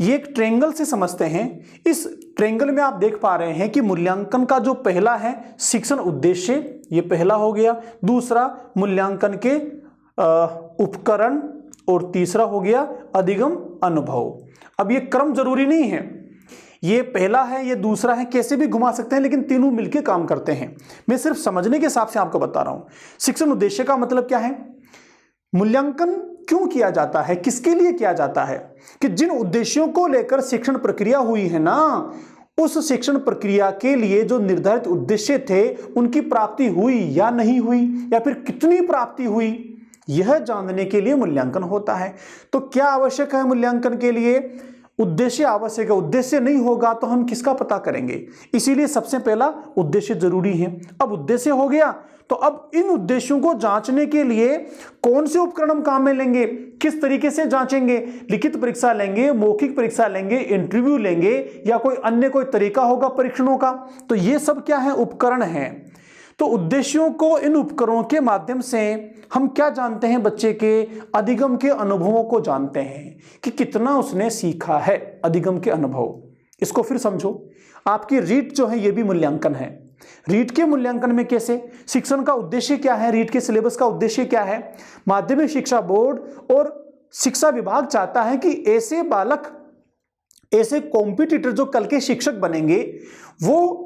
ये एक ट्रायंगल से समझते हैं। इस ट्रायंगल में आप देख पा रहे हैं कि मूल्यांकन का जो पहला है शिक्षण उद्देश्य, ये पहला हो गया, दूसरा मूल्यांकन के उपकरण और तीसरा हो गया अधिगम अनुभव। अब ये क्रम जरूरी नहीं है, ये पहला है ये दूसरा है, कैसे भी घुमा सकते हैं, लेकिन तीनों मिलकर काम करते हैं। मैं सिर्फ समझने के हिसाब से आपको बता रहा हूं। शिक्षण उद्देश्य का मतलब क्या है, मूल्यांकन क्यों किया जाता है, किसके लिए किया जाता है, कि जिन उद्देश्यों को लेकर शिक्षण प्रक्रिया हुई है ना, उस शिक्षण प्रक्रिया के लिए जो निर्धारित उद्देश्य थे उनकी प्राप्ति हुई या नहीं हुई, या फिर कितनी प्राप्ति हुई, यह जानने के लिए मूल्यांकन होता है। तो क्या आवश्यक है मूल्यांकन के लिए, उद्देश्य आवश्यक है। उद्देश्य नहीं होगा तो हम किसका पता करेंगे, इसीलिए सबसे पहला उद्देश्य जरूरी है। अब उद्देश्य हो गया तो अब इन उद्देश्यों को जांचने के लिए कौन से उपकरण हम काम में लेंगे, किस तरीके से जांचेंगे, लिखित परीक्षा लेंगे, मौखिक परीक्षा लेंगे, इंटरव्यू लेंगे, या कोई तरीका होगा परीक्षणों का। तो ये सब क्या है, उपकरण है। तो उद्देश्यों को, इन उपकरणों के माध्यम से हम क्या जानते हैं, बच्चे के अधिगम के अनुभवों को जानते हैं कि कितना उसने सीखा है, अधिगम के अनुभव। इसको फिर समझो, आपकी रीट जो है ये भी मूल्यांकन है। रीट के मूल्यांकन में कैसे, शिक्षण का उद्देश्य क्या है, रीट के सिलेबस का उद्देश्य क्या है। माध्यमिक शिक्षा बोर्ड और शिक्षा विभाग चाहता है कि ऐसे बालक, ऐसे कॉम्पिटिटर जो कल के शिक्षक बनेंगे, वो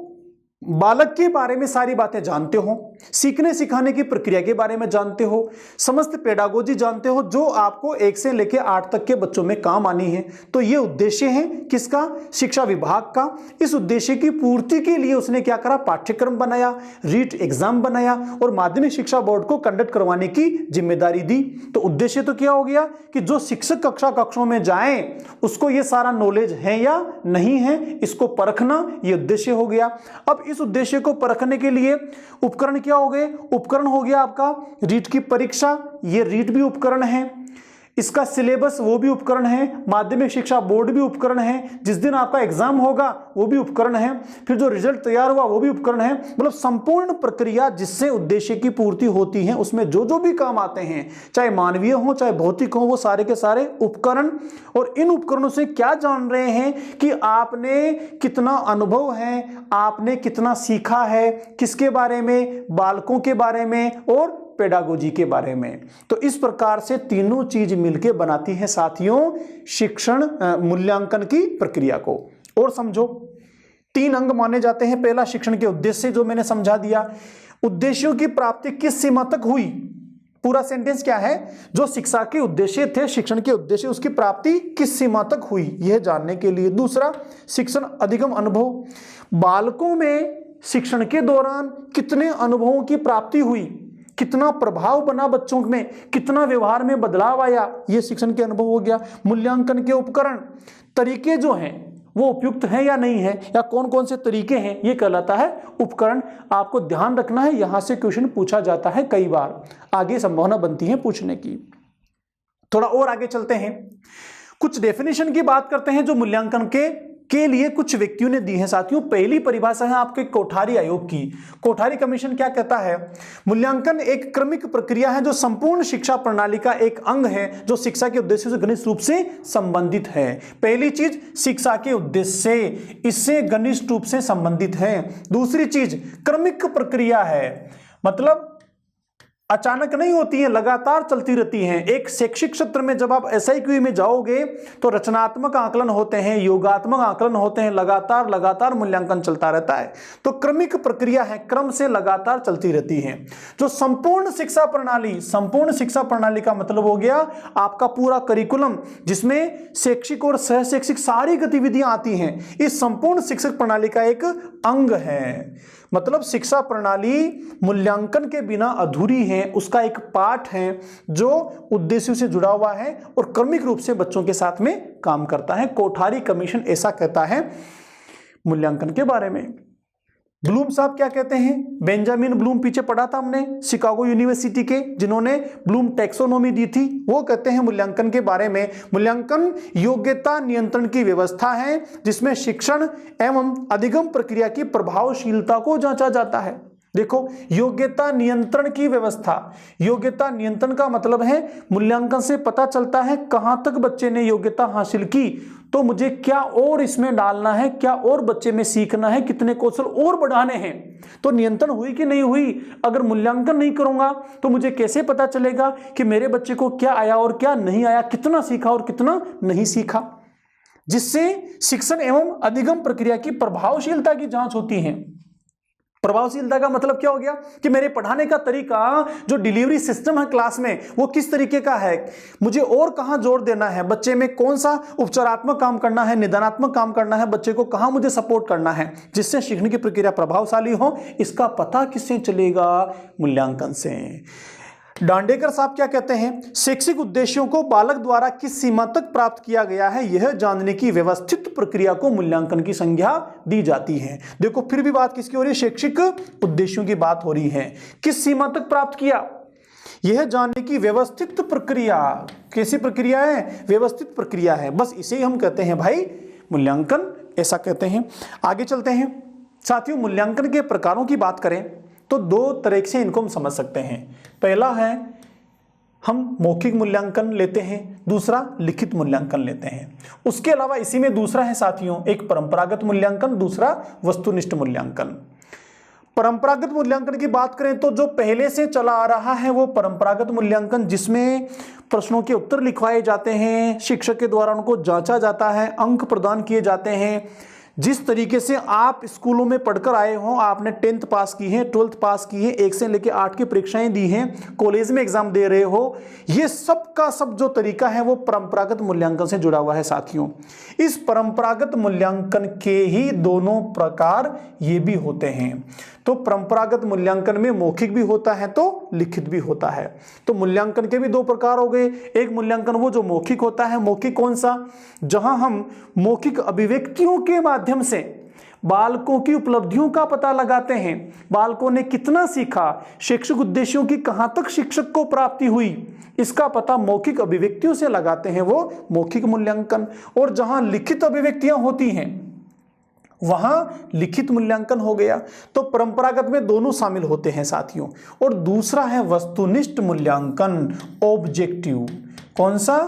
बालक के बारे में सारी बातें जानते हो, सीखने सिखाने की प्रक्रिया के बारे में जानते हो, समस्त पेडागोजी जानते हो, जो आपको 1 से लेकर 8 तक के बच्चों में काम आनी है। तो ये उद्देश्य है किसका, शिक्षा विभाग का। इस उद्देश्य की पूर्ति के लिए उसने क्या करा, पाठ्यक्रम बनाया, रीट एग्जाम बनाया और माध्यमिक शिक्षा बोर्ड को कंडक्ट करवाने की जिम्मेदारी दी। तो उद्देश्य तो क्या हो गया कि जो शिक्षक कक्षों में जाए उसको ये सारा नॉलेज है या नहीं है, इसको परखना, ये उद्देश्य हो गया। अब इस उद्देश्य को परखने के लिए उपकरण क्या हो गए, उपकरण हो गया आपका रीट की परीक्षा, ये रीट भी उपकरण है, इसका सिलेबस वो भी उपकरण है, माध्यमिक शिक्षा बोर्ड भी उपकरण है, जिस दिन आपका एग्जाम होगा वो भी उपकरण है, फिर जो रिजल्ट तैयार हुआ वो भी उपकरण है। मतलब संपूर्ण प्रक्रिया जिससे उद्देश्य की पूर्ति होती है, उसमें जो जो भी काम आते हैं, चाहे मानवीय हो चाहे भौतिक हो, वो सारे के सारे उपकरण। और इन उपकरणों से क्या जान रहे हैं कि आपने कितना अनुभव है, आपने कितना सीखा है, किसके बारे में, बालकों के बारे में और पेडागोजी के बारे में। तो इस प्रकार से तीनों चीज मिलकर बनाती है साथियों शिक्षण मूल्यांकन की प्रक्रिया को। और समझो 3 अंग माने जाते हैं। पहला शिक्षण के उद्देश्य, जो मैंने समझा दिया, उद्देश्यों की प्राप्ति किस सीमा तक हुई, पूरा सेंटेंस क्या है, जो शिक्षा के उद्देश्य थे, शिक्षण के उद्देश्य, उसकी प्राप्ति किस सीमा तक हुई, यह जानने के लिए। दूसरा शिक्षण अधिगम अनुभव, बालकों में शिक्षण के दौरान कितने अनुभवों की प्राप्ति हुई, कितना प्रभाव बना बच्चों में, कितना व्यवहार में बदलाव आया, यह शिक्षण के अनुभव हो गया। मूल्यांकन के उपकरण, तरीके जो हैं वो उपयुक्त हैं या नहीं है, या कौन कौन से तरीके हैं, ये कहलाता है उपकरण। आपको ध्यान रखना है, यहां से क्वेश्चन पूछा जाता है कई बार, आगे संभावना बनती है पूछने की। थोड़ा और आगे चलते हैं, कुछ डेफिनेशन की बात करते हैं जो मूल्यांकन के लिए कुछ व्यक्तियों ने दी है साथियों। पहली परिभाषा है आपके कोठारी आयोग की। कोठारी कमीशन क्या कहता है, मूल्यांकन एक क्रमिक प्रक्रिया है जो संपूर्ण शिक्षा प्रणाली का एक अंग है, जो शिक्षा के उद्देश्य से घनिष्ठ रूप से संबंधित है। पहली चीज शिक्षा के उद्देश्य, इससे घनिष्ठ रूप से संबंधित है। दूसरी चीज क्रमिक प्रक्रिया है, मतलब अचानक नहीं होती हैं, लगातार चलती रहती हैं। एक शैक्षिक क्षेत्र में जब आप SIQ में जाओगे तो रचनात्मक आकलन होते हैं, योगात्मक आकलन होते हैं, लगातार मूल्यांकन चलता रहता है। तो क्रमिक प्रक्रिया है, क्रम से लगातार चलती रहती है। जो संपूर्ण शिक्षा प्रणाली का मतलब हो गया आपका पूरा करिकुलम, जिसमें शैक्षिक और सह शैक्षिक सारी गतिविधियां आती हैं, इस संपूर्ण शिक्षक प्रणाली का एक अंग है। मतलब शिक्षा प्रणाली मूल्यांकन के बिना अधूरी है, उसका एक पार्ट है जो उद्देश्यों से जुड़ा हुआ है और क्रमिक रूप से बच्चों के साथ में काम करता है। कोठारी कमीशन ऐसा कहता है मूल्यांकन के बारे में। ब्लूम साहब क्या कहते हैं? बेंजामिन ब्लूम, पीछे पढ़ा था हमने, शिकागो यूनिवर्सिटी के, जिन्होंने ब्लूम टैक्सोनॉमी दी थी। वो कहते हैं मूल्यांकन के बारे में, मूल्यांकन योग्यता नियंत्रण की व्यवस्था है जिसमें शिक्षण एवं अधिगम प्रक्रिया की प्रभावशीलता को जांचा जाता है। देखो, योग्यता नियंत्रण की व्यवस्था, योग्यता नियंत्रण का मतलब है मूल्यांकन से पता चलता है कहां तक बच्चे ने योग्यता हासिल की, तो मुझे क्या और इसमें डालना है, क्या और बच्चे में सीखना है, कितने कौशल और बढ़ाने हैं। तो नियंत्रण हुई कि नहीं हुई, अगर मूल्यांकन नहीं करूंगा तो मुझे कैसे पता चलेगा कि मेरे बच्चे को क्या आया और क्या नहीं आया, कितना सीखा और कितना नहीं सीखा। जिससे शिक्षण एवं अधिगम प्रक्रिया की प्रभावशीलता की जांच होती है। प्रभावशीलता का मतलब क्या हो गया कि मेरे पढ़ाने का तरीका, जो डिलीवरी सिस्टम है क्लास में, वो किस तरीके का है, मुझे और कहां जोर देना है, बच्चे में कौन सा उपचारात्मक काम करना है, निदानात्मक काम करना है, बच्चे को कहां मुझे सपोर्ट करना है, जिससे सीखने की प्रक्रिया प्रभावशाली हो। इसका पता किससे चलेगा? मूल्यांकन से। डांडेकर साहब क्या कहते हैं? शैक्षिक उद्देश्यों को बालक द्वारा किस सीमा तक प्राप्त किया गया है, यह जानने की व्यवस्थित प्रक्रिया को मूल्यांकन की संज्ञा दी जाती है। देखो, फिर भी बात किसकी हो रही है? शैक्षिक उद्देश्यों की बात हो रही है। किस सीमा तक प्राप्त किया, यह जानने की व्यवस्थित प्रक्रिया। कैसी प्रक्रिया है? व्यवस्थित प्रक्रिया है। बस इसे ही हम कहते हैं भाई मूल्यांकन, ऐसा कहते हैं। आगे चलते हैं साथियों। मूल्यांकन के प्रकारों की बात करें तो दो तरह से इनको हम समझ सकते हैं। पहला है हम मौखिक मूल्यांकन लेते हैं, दूसरा लिखित मूल्यांकन लेते हैं। उसके अलावा इसी में दूसरा है साथियों, एक परंपरागत मूल्यांकन, दूसरा वस्तुनिष्ठ मूल्यांकन। परंपरागत मूल्यांकन की बात करें तो जो पहले से चला आ रहा है वो परंपरागत मूल्यांकन, जिसमें प्रश्नों के उत्तर लिखवाए जाते हैं, शिक्षक के द्वारा उनको जांचा जाता है, अंक प्रदान किए जाते हैं। जिस तरीके से आप स्कूलों में पढ़कर आए हो, आपने 10th पास की है, 12th पास की है, 1 से लेकर 8 की परीक्षाएं दी हैं, कॉलेज में एग्जाम दे रहे हो, ये सब का सब जो तरीका है वो परंपरागत मूल्यांकन से जुड़ा हुआ है साथियों। इस परंपरागत मूल्यांकन के ही दोनों प्रकार ये भी होते हैं। तो परंपरागत मूल्यांकन में मौखिक भी होता है तो लिखित भी होता है। तो मूल्यांकन के भी दो प्रकार हो गए। एक मूल्यांकन वो जो मौखिक होता है, मौखिक कौन सा? जहां हम मौखिक अभिव्यक्तियों के माध्यम से बालकों की उपलब्धियों का पता लगाते हैं, बालकों ने कितना सीखा, शैक्षिक उद्देश्यों की कहां तक शिक्षक को प्राप्ति हुई, इसका पता मौखिक अभिव्यक्तियों से लगाते हैं, वो मौखिक मूल्यांकन। और जहां लिखित अभिव्यक्तियां होती हैं वहां लिखित मूल्यांकन हो गया। तो परंपरागत में दोनों शामिल होते हैं साथियों। और दूसरा है वस्तुनिष्ठ मूल्यांकन, ऑब्जेक्टिव। कौन सा?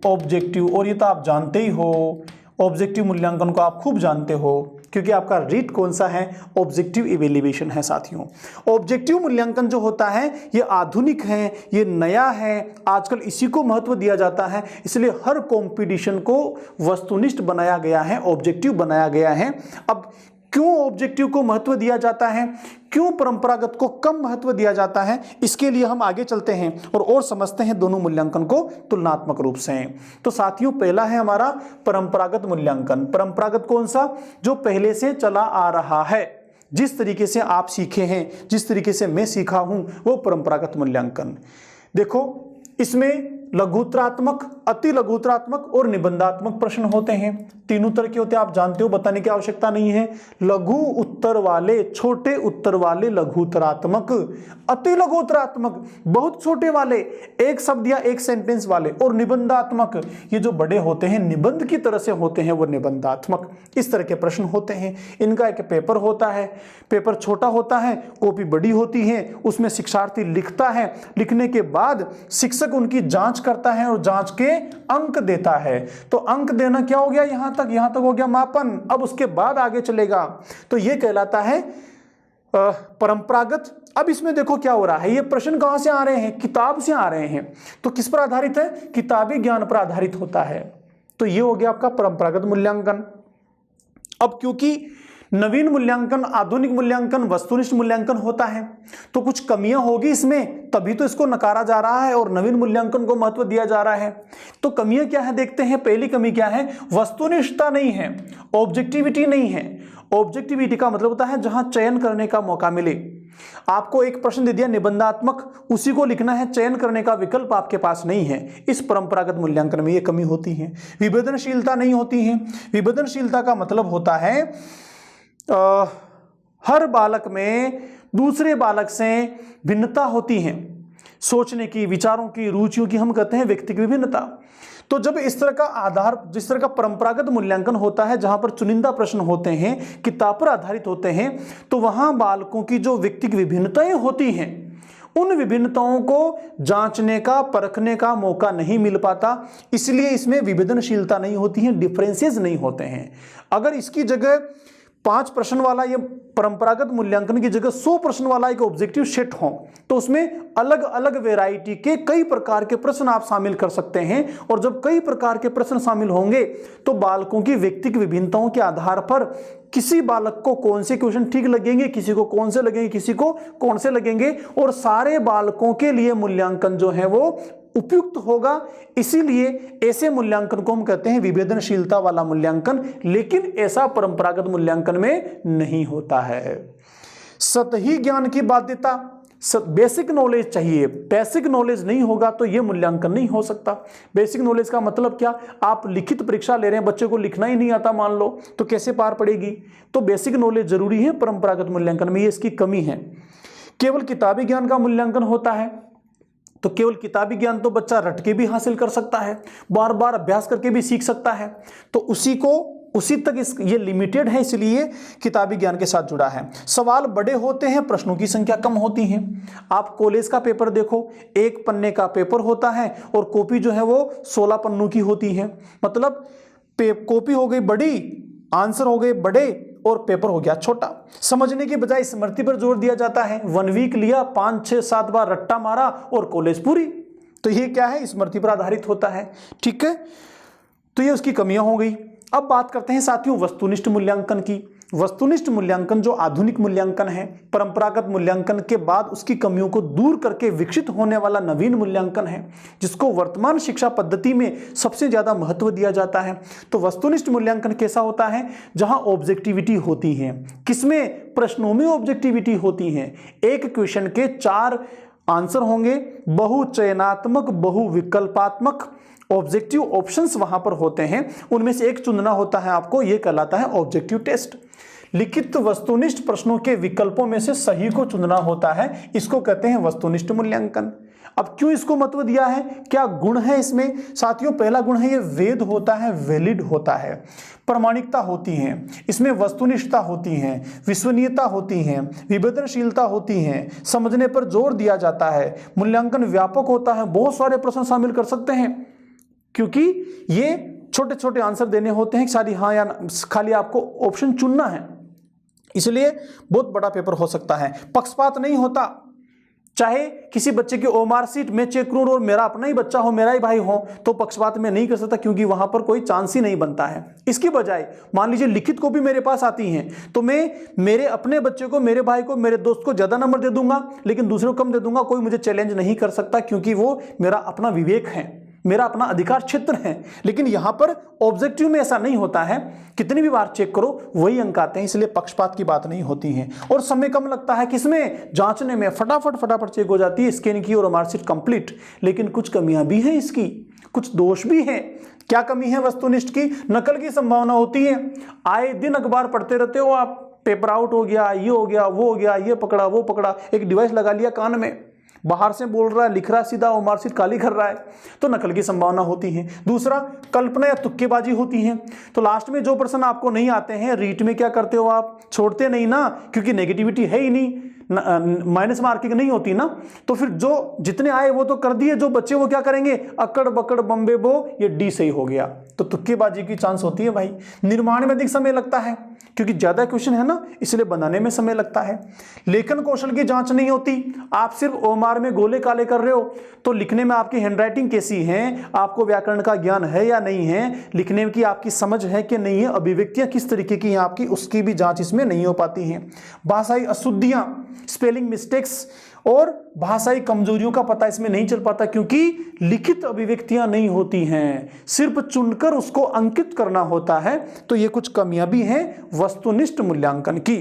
ऑब्जेक्टिव। और ये तो आप जानते ही हो, ऑब्जेक्टिव मूल्यांकन को आप खूब जानते हो, क्योंकि आपका रीट कौन सा है? ऑब्जेक्टिव इवेल्युएशन है साथियों। ऑब्जेक्टिव मूल्यांकन जो होता है ये आधुनिक है, ये नया है, आजकल इसी को महत्व दिया जाता है, इसलिए हर कंपटीशन को वस्तुनिष्ठ बनाया गया है, ऑब्जेक्टिव बनाया गया है। अब क्यों ऑब्जेक्टिव को महत्व दिया जाता है, क्यों परंपरागत को कम महत्व दिया जाता है, इसके लिए हम आगे चलते हैं और समझते हैं दोनों मूल्यांकन को तुलनात्मक रूप से। तो साथियों, पहला है हमारा परंपरागत मूल्यांकन। परंपरागत कौन सा? जो पहले से चला आ रहा है, जिस तरीके से आप सीखे हैं, जिस तरीके से मैं सीखा हूं, वो परंपरागत मूल्यांकन। देखो, इसमें लघुत्तरात्मक, अति लघुत्तरात्मक और निबंधात्मक प्रश्न होते हैं। तीनों तरह के होते हैं, आप जानते हो, बताने की आवश्यकता नहीं है। लघु उत्तर वाले, छोटे उत्तर वाले लघुत्तरात्मक, अति लघुत्तरात्मक बहुत छोटे वाले, एक शब्द या एक सेंटेंस वाले, और निबंधात्मक ये जो बड़े होते हैं, निबंध की तरह से होते हैं, वो निबंधात्मक। इस तरह के प्रश्न होते हैं। इनका एक पेपर होता है, पेपर छोटा होता है, कॉपी बड़ी होती है, उसमें शिक्षार्थी लिखता है, लिखने के बाद शिक्षक उनकी जांच करता है और जांच के अंक देता है। तो अंक देना क्या हो गया? यहां तक हो गया मापन। अब उसके बाद आगे चलेगा। तो यह कहलाता है परंपरागत अब इसमें देखो क्या हो रहा है, ये प्रश्न कहां से आ रहे हैं, किताब से आ रहे हैं। तो किस पर आधारित है, किताबी ज्ञान पर आधारित होता है। तो ये हो गया आपका परंपरागत मूल्यांकन। अब क्योंकि नवीन मूल्यांकन, आधुनिक मूल्यांकन, वस्तुनिष्ठ मूल्यांकन होता है, तो कुछ कमियां होगी इसमें, तभी तो इसको नकारा जा रहा है और नवीन मूल्यांकन को महत्व दिया जा रहा है। तो कमियां क्या है देखते हैं। पहली कमी क्या है, वस्तुनिष्ठता नहीं है, ऑब्जेक्टिविटी नहीं है। ऑब्जेक्टिविटी का मतलब होता है जहां चयन करने का मौका मिले। आपको एक प्रश्न दे दिया निबंधात्मक, उसी को लिखना है, चयन करने का विकल्प आपके पास नहीं है। इस परंपरागत मूल्यांकन में ये कमी होती है। विभेदनशीलता नहीं होती है। विभेदनशीलता का मतलब होता है हर बालक में दूसरे बालक से भिन्नता होती है, सोचने की, विचारों की, रुचियों की, हम कहते हैं व्यक्तिगत विभिन्नता। तो जब इस तरह का आधार, जिस तरह का परंपरागत मूल्यांकन होता है जहां पर चुनिंदा प्रश्न होते हैं, किताब पर आधारित होते हैं, तो वहां बालकों की जो व्यक्तिगत विभिन्नताएं होती हैं, उन विभिन्नताओं को जांचने का, परखने का मौका नहीं मिल पाता। इसलिए इसमें विभेदनशीलता नहीं होती है, डिफरेंसेस नहीं होते हैं। अगर इसकी जगह 5 प्रश्न वाला ये परंपरागत मूल्यांकन की जगह 100 प्रश्न वाला एक ऑब्जेक्टिव सेट हो, तो उसमें अलग अलग वैरायटी के कई प्रकार के प्रश्न आप शामिल कर सकते हैं। और जब कई प्रकार के प्रश्न शामिल होंगे तो बालकों की व्यक्तिगत विभिन्नताओं के आधार पर किसी बालक को कौन से क्वेश्चन ठीक लगेंगे, किसी को कौन से लगेंगे, किसी को कौन से लगेंगे, और सारे बालकों के लिए मूल्यांकन जो है वो उपयुक्त होगा। इसीलिए ऐसे मूल्यांकन को हम कहते हैं विभेदनशीलता वाला मूल्यांकन। लेकिन ऐसा परंपरागत मूल्यांकन में नहीं होता है। सतही ज्ञान की बाध्यता, बेसिक नॉलेज चाहिए। बेसिक नॉलेज नहीं होगा तो यह मूल्यांकन नहीं हो सकता। बेसिक नॉलेज का मतलब क्या, आप लिखित परीक्षा ले रहे हैं, बच्चे को लिखना ही नहीं आता मान लो, तो कैसे पार पड़ेगी। तो बेसिक नॉलेज जरूरी है परंपरागत मूल्यांकन में, ये इसकी कमी है। केवल किताबी ज्ञान का मूल्यांकन होता है, तो केवल किताबी ज्ञान तो बच्चा रट के भी हासिल कर सकता है, बार बार अभ्यास करके भी सीख सकता है, तो उसी तक ये लिमिटेड है, इसलिए किताबी ज्ञान के साथ जुड़ा है। सवाल बड़े होते हैं, प्रश्नों की संख्या कम होती है। आप कॉलेज का पेपर देखो, 1 पन्ने का पेपर होता है और कॉपी जो है वो 16 पन्नों की होती है। मतलब कॉपी हो गई बड़ी, आंसर हो गए बड़े और पेपर हो गया छोटा। समझने की बजाय स्मृति पर जोर दिया जाता है। 1 वीक लिया, 5, 6, 7 बार रट्टा मारा और कॉलेज पूरी। तो ये क्या है, स्मृति पर आधारित होता है। ठीक है, तो ये उसकी कमियां हो गई। अब बात करते हैं साथियों वस्तुनिष्ठ मूल्यांकन की। वस्तुनिष्ठ मूल्यांकन जो आधुनिक मूल्यांकन है, परंपरागत मूल्यांकन के बाद उसकी कमियों को दूर करके विकसित होने वाला नवीन मूल्यांकन है, जिसको वर्तमान शिक्षा पद्धति में सबसे ज्यादा महत्व दिया जाता है। तो वस्तुनिष्ठ मूल्यांकन कैसा होता है, जहां ऑब्जेक्टिविटी होती है। किसमें, प्रश्नों में ऑब्जेक्टिविटी होती है। एक क्वेश्चन के 4 आंसर होंगे, बहुचयनात्मक, बहुविकल्पात्मक ऑब्जेक्टिव ऑप्शंस वहां पर होते हैं, उनमें से एक चुनना होता है आपको, यह कहलाता है ऑब्जेक्टिव टेस्ट। लिखित वस्तुनिष्ठ प्रश्नों के विकल्पों में से सही को चुनना होता है, इसको कहते हैं वस्तुनिष्ठ मूल्यांकन। अब क्यों इसको महत्व दिया है, क्या गुण है इसमें साथियों। पहला गुण है ये वैध होता है, वैलिड होता है, प्रामाणिकता होती है, इसमें वस्तुनिष्ठता होती है, विश्वसनीयता होती है, विभेदनशीलता होती है, समझने पर जोर दिया जाता है, मूल्यांकन व्यापक होता है, बहुत सारे प्रश्न शामिल कर सकते हैं, क्योंकि ये छोटे छोटे आंसर देने होते हैं, सारी हाँ या ना, खाली आपको ऑप्शन चुनना है, इसलिए बहुत बड़ा पेपर हो सकता है। पक्षपात नहीं होता, चाहे किसी बच्चे की ओमार सीट में चेक करूं और मेरा अपना ही बच्चा हो, मेरा ही भाई हो, तो पक्षपात में नहीं कर सकता, क्योंकि वहां पर कोई चांस ही नहीं बनता है। इसकी बजाय मान लीजिए लिखित को भी मेरे पास आती हैं, तो मैं मेरे अपने बच्चे को, मेरे भाई को, मेरे दोस्त को ज्यादा नंबर दे दूंगा, लेकिन दूसरे को कम दे दूंगा। कोई मुझे चैलेंज नहीं कर सकता, क्योंकि वो मेरा अपना विवेक है, मेरा अपना अधिकार क्षेत्र है। लेकिन यहां पर ऑब्जेक्टिव में ऐसा नहीं होता है, कितनी भी बार चेक करो वही अंक आते हैं, इसलिए पक्षपात की बात नहीं होती है। और समय कम लगता है किसमें, जांचने में, फटाफट चेक हो जाती है, स्कैन की और मार्कशीट कंप्लीट। लेकिन कुछ कमियां भी हैं इसकी, कुछ दोष भी हैं। क्या कमी है वस्तुनिष्ठ की, नकल की संभावना होती है। आए दिन अखबार पढ़ते रहते हो आप, पेपर आउट हो गया, ये हो गया, वो हो गया, ये पकड़ा, वो पकड़ा, एक डिवाइस लगा लिया कान में, बाहर से बोल रहा है, लिख रहा है सीधा, वो मार्कशीट काली कर रहा है, तो नकल की संभावना होती है। दूसरा, कल्पना या तुक्केबाजी होती है। तो लास्ट में जो प्रश्न आपको नहीं आते हैं, रीट में क्या करते हो आप, छोड़ते नहीं ना, क्योंकि नेगेटिविटी है ही नहीं, माइनस मार्किंग नहीं होती ना, तो फिर जो जितने आए वो तो कर दिए, जो बच्चे वो क्या करेंगे, अकड़ बकड़ बम्बे बो, ये डी सही हो गया। तो तुक्केबाजी की चांस होती है भाई। निर्माण में अधिक समय लगता है क्योंकि ज्यादा क्वेश्चन है ना, इसलिए बनाने में समय लगता है। लेखन कौशल की जांच नहीं होती, आप सिर्फ ओमार में गोले काले कर रहे हो तो लिखने में आपकी हैंडराइटिंग कैसी है, आपको व्याकरण का ज्ञान है या नहीं है, लिखने की आपकी समझ है कि नहीं है, अभिव्यक्तियां किस तरीके की हैं आपकी, उसकी भी जांच इसमें नहीं हो पाती है। भाषाई अशुद्धियां, स्पेलिंग मिस्टेक्स और भाषाई कमजोरियों का पता इसमें नहीं चल पाता क्योंकि लिखित अभिव्यक्तियां नहीं होती हैं, सिर्फ चुनकर उसको अंकित करना होता है। तो ये कुछ कमियां भी हैं वस्तुनिष्ठ मूल्यांकन की।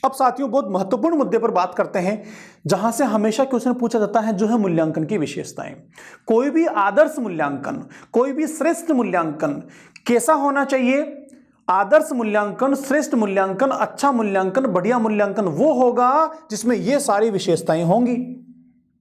अब साथियों बहुत महत्वपूर्ण मुद्दे पर बात करते हैं जहां से हमेशा क्वेश्चन पूछा जाता है, जो है मूल्यांकन की विशेषताएं। कोई भी आदर्श मूल्यांकन, कोई भी श्रेष्ठ मूल्यांकन कैसा होना चाहिए? आदर्श मूल्यांकन, श्रेष्ठ मूल्यांकन, अच्छा मूल्यांकन, बढ़िया मूल्यांकन वो होगा जिसमें ये सारी विशेषताएं होंगी।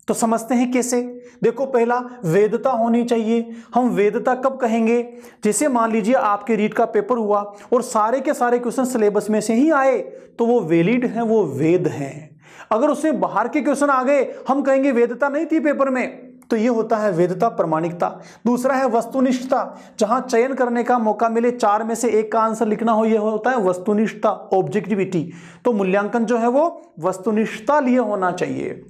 तो समझते हैं कैसे। देखो, पहला वैधता होनी चाहिए। हम वैधता कब कहेंगे? जैसे मान लीजिए आपके रीट का पेपर हुआ और सारे के सारे क्वेश्चन सिलेबस में से ही आए तो वो वैलिड हैं, वो वैध हैं। अगर उसमें बाहर के क्वेश्चन आ गए, हम कहेंगे वैधता नहीं थी पेपर में, तो ये होता है वैधता, प्रमाणिकता। दूसरा है वस्तुनिष्ठता, जहां चयन करने का मौका मिले, 4 में से 1 का आंसर लिखना हो, यह होता है वस्तुनिष्ठता, ऑब्जेक्टिविटी। तो मूल्यांकन जो है वो वस्तुनिष्ठता लिए होना चाहिए।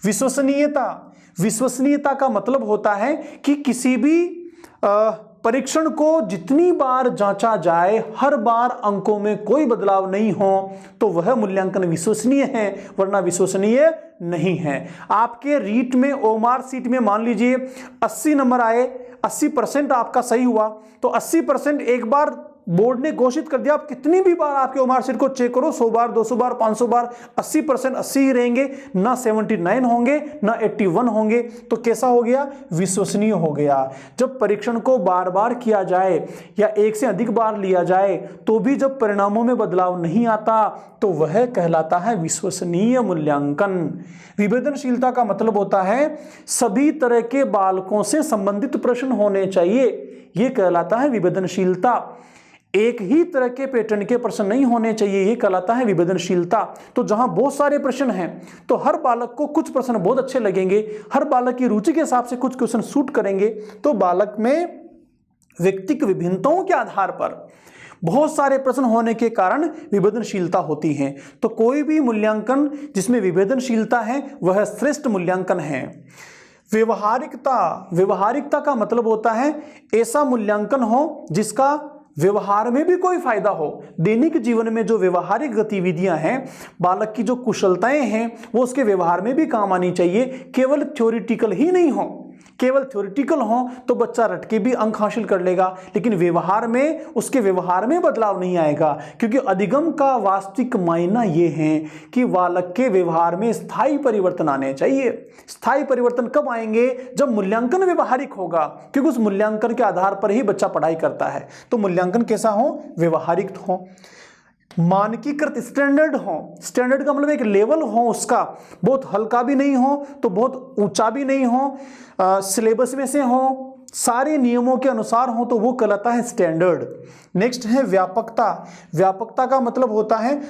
विश्वसनीयता, विश्वसनीयता का मतलब होता है कि किसी भी परीक्षण को जितनी बार जांचा जाए, हर बार अंकों में कोई बदलाव नहीं हो, तो वह मूल्यांकन विश्वसनीय है, वरना विश्वसनीय नहीं है। आपके रीट में, ओमार सीट में मान लीजिए 80 नंबर आए, 80% आपका सही हुआ, तो 80% एक बार बोर्ड ने घोषित कर दिया, आप कितनी भी बार आपके ओमार सीट को चेक करो, 100 बार, 200 बार, 500 बार, 80% 80 ही रहेंगे, ना 79 होंगे, ना 81 होंगे। तो कैसा हो गया? विश्वसनीय हो गया। जब परीक्षण को बार बार किया जाए या एक से अधिक बार लिया जाए तो भी जब परिणामों में बदलाव नहीं आता तो वह कहलाता है विश्वसनीय मूल्यांकन। विवेदनशीलता का मतलब होता है सभी तरह के बालकों से संबंधित प्रश्न होने चाहिए, यह कहलाता है विवेदनशीलता। एक ही तरह के पैटर्न के प्रश्न नहीं होने चाहिए, यह कहलाता है विवेदनशीलता। तो जहां बहुत सारे प्रश्न हैं तो हर बालक को कुछ प्रश्न बहुत अच्छे लगेंगे, हर बालक की रुचि के हिसाब से कुछ क्वेश्चन सूट करेंगे, तो बालक में व्यक्तिगत विभिन्नताओं के आधार पर बहुत सारे प्रश्न होने के कारण विवेदनशीलता होती है। तो कोई भी मूल्यांकन जिसमें विवेदनशीलता है वह श्रेष्ठ मूल्यांकन है। व्यवहारिकता, व्यवहारिकता का मतलब होता है ऐसा मूल्यांकन हो जिसका व्यवहार में भी कोई फायदा हो। दैनिक जीवन में जो व्यवहारिक गतिविधियां हैं, बालक की जो कुशलताएं हैं, वो उसके व्यवहार में भी काम आनी चाहिए, केवल थ्योरेटिकल ही नहीं हो। केवल थ्योरेटिकल हो तो बच्चा रट के भी अंक हासिल कर लेगा, लेकिन व्यवहार में, उसके व्यवहार में बदलाव नहीं आएगा, क्योंकि अधिगम का वास्तविक मायना यह है कि बालक के व्यवहार में स्थायी परिवर्तन आने चाहिए। स्थायी परिवर्तन कब आएंगे? जब मूल्यांकन व्यवहारिक होगा, क्योंकि उस मूल्यांकन के आधार पर ही बच्चा पढ़ाई करता है। तो मूल्यांकन कैसा हो? व्यवहारिक हो, मानकीकृत, स्टैंडर्ड हो। स्टैंडर्ड का मतलब एक लेवल हो उसका, बहुत हल्का भी नहीं हो तो बहुत ऊंचा भी नहीं हो, सिलेबस में से हो, सारे नियमों के अनुसार हो, तो वो कहलाता है स्टैंडर्ड। नेक्स्ट है व्यापकता। व्यापकता का मतलब होता है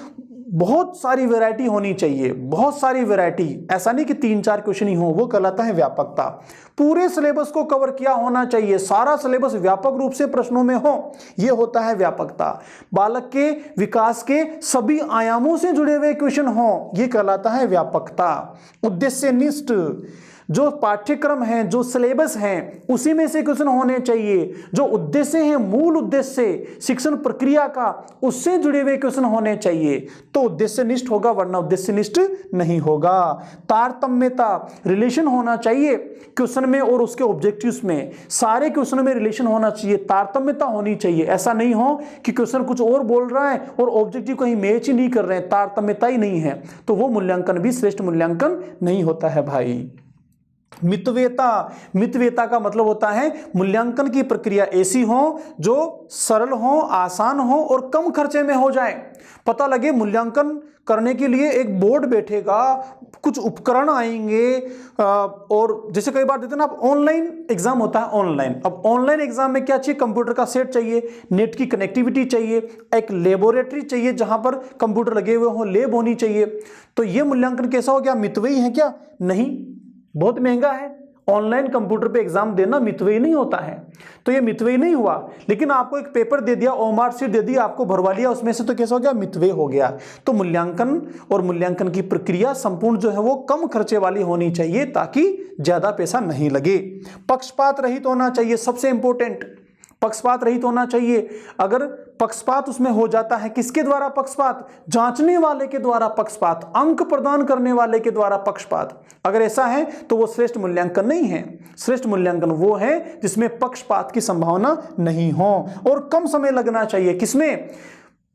बहुत सारी वैरायटी होनी चाहिए, बहुत सारी वैरायटी, ऐसा नहीं कि 3-4 क्वेश्चन ही हो, वो कहलाता है व्यापकता। पूरे सिलेबस को कवर किया होना चाहिए, सारा सिलेबस व्यापक रूप से प्रश्नों में हो, यह होता है व्यापकता। बालक के विकास के सभी आयामों से जुड़े हुए क्वेश्चन हो, यह कहलाता है व्यापकता। उद्देश्यनिष्ठ, जो पाठ्यक्रम है, जो सिलेबस है, उसी में से क्वेश्चन होने चाहिए। जो उद्देश्य है, मूल उद्देश्य शिक्षण प्रक्रिया का, उससे जुड़े हुए क्वेश्चन होने चाहिए, तो उद्देश्यनिष्ठ होगा, वरना उद्देश्यनिष्ठ नहीं होगा। तारतम्यता, रिलेशन होना चाहिए क्वेश्चन में और उसके ऑब्जेक्टिव्स में, सारे क्वेश्चन में रिलेशन होना चाहिए, तारतम्यता होनी चाहिए। ऐसा नहीं हो कि क्वेश्चन कुछ और बोल रहा है और ऑब्जेक्टिव कहीं मैच ही नहीं कर रहे हैं, तारतम्यता ही नहीं है, तो वो मूल्यांकन भी श्रेष्ठ मूल्यांकन नहीं होता है भाई। मितव्ययता का मतलब होता है मूल्यांकन की प्रक्रिया ऐसी हो जो सरल हो, आसान हो और कम खर्चे में हो जाए। पता लगे मूल्यांकन करने के लिए एक बोर्ड बैठेगा, कुछ उपकरण आएंगे, और जैसे कई बार देते हैं ना आप, ऑनलाइन एग्जाम होता है ऑनलाइन। अब ऑनलाइन एग्जाम में क्या चाहिए? कंप्यूटर का सेट चाहिए, नेट की कनेक्टिविटी चाहिए, एक लेबोरेटरी चाहिए जहां पर कंप्यूटर लगे हुए हो, लैब होनी चाहिए। तो ये मूल्यांकन कैसा हो गया? मितव्ययी है क्या? नहीं, बहुत महंगा है। ऑनलाइन कंप्यूटर पे एग्जाम देना मितव्ययी नहीं होता है, तो ये मितव्ययी नहीं हुआ। लेकिन आपको एक पेपर दे दिया, ओमार शीट दे दी, आपको भरवा लिया उसमें से, तो कैसा हो गया? मितव्ययी हो गया। तो मूल्यांकन और मूल्यांकन की प्रक्रिया संपूर्ण जो है वो कम खर्चे वाली होनी चाहिए ताकि ज्यादा पैसा नहीं लगे। पक्षपात रहित होना चाहिए, सबसे इंपॉर्टेंट, पक्षपात रहित होना चाहिए। अगर पक्षपात उसमें हो जाता है, किसके द्वारा पक्षपात? जांचने वाले के द्वारा पक्षपात, अंक प्रदान करने वाले के द्वारा पक्षपात, अगर ऐसा है तो वो श्रेष्ठ मूल्यांकन नहीं है। श्रेष्ठ मूल्यांकन वो है जिसमें पक्षपात की संभावना नहीं हो और कम समय लगना चाहिए। किसमें?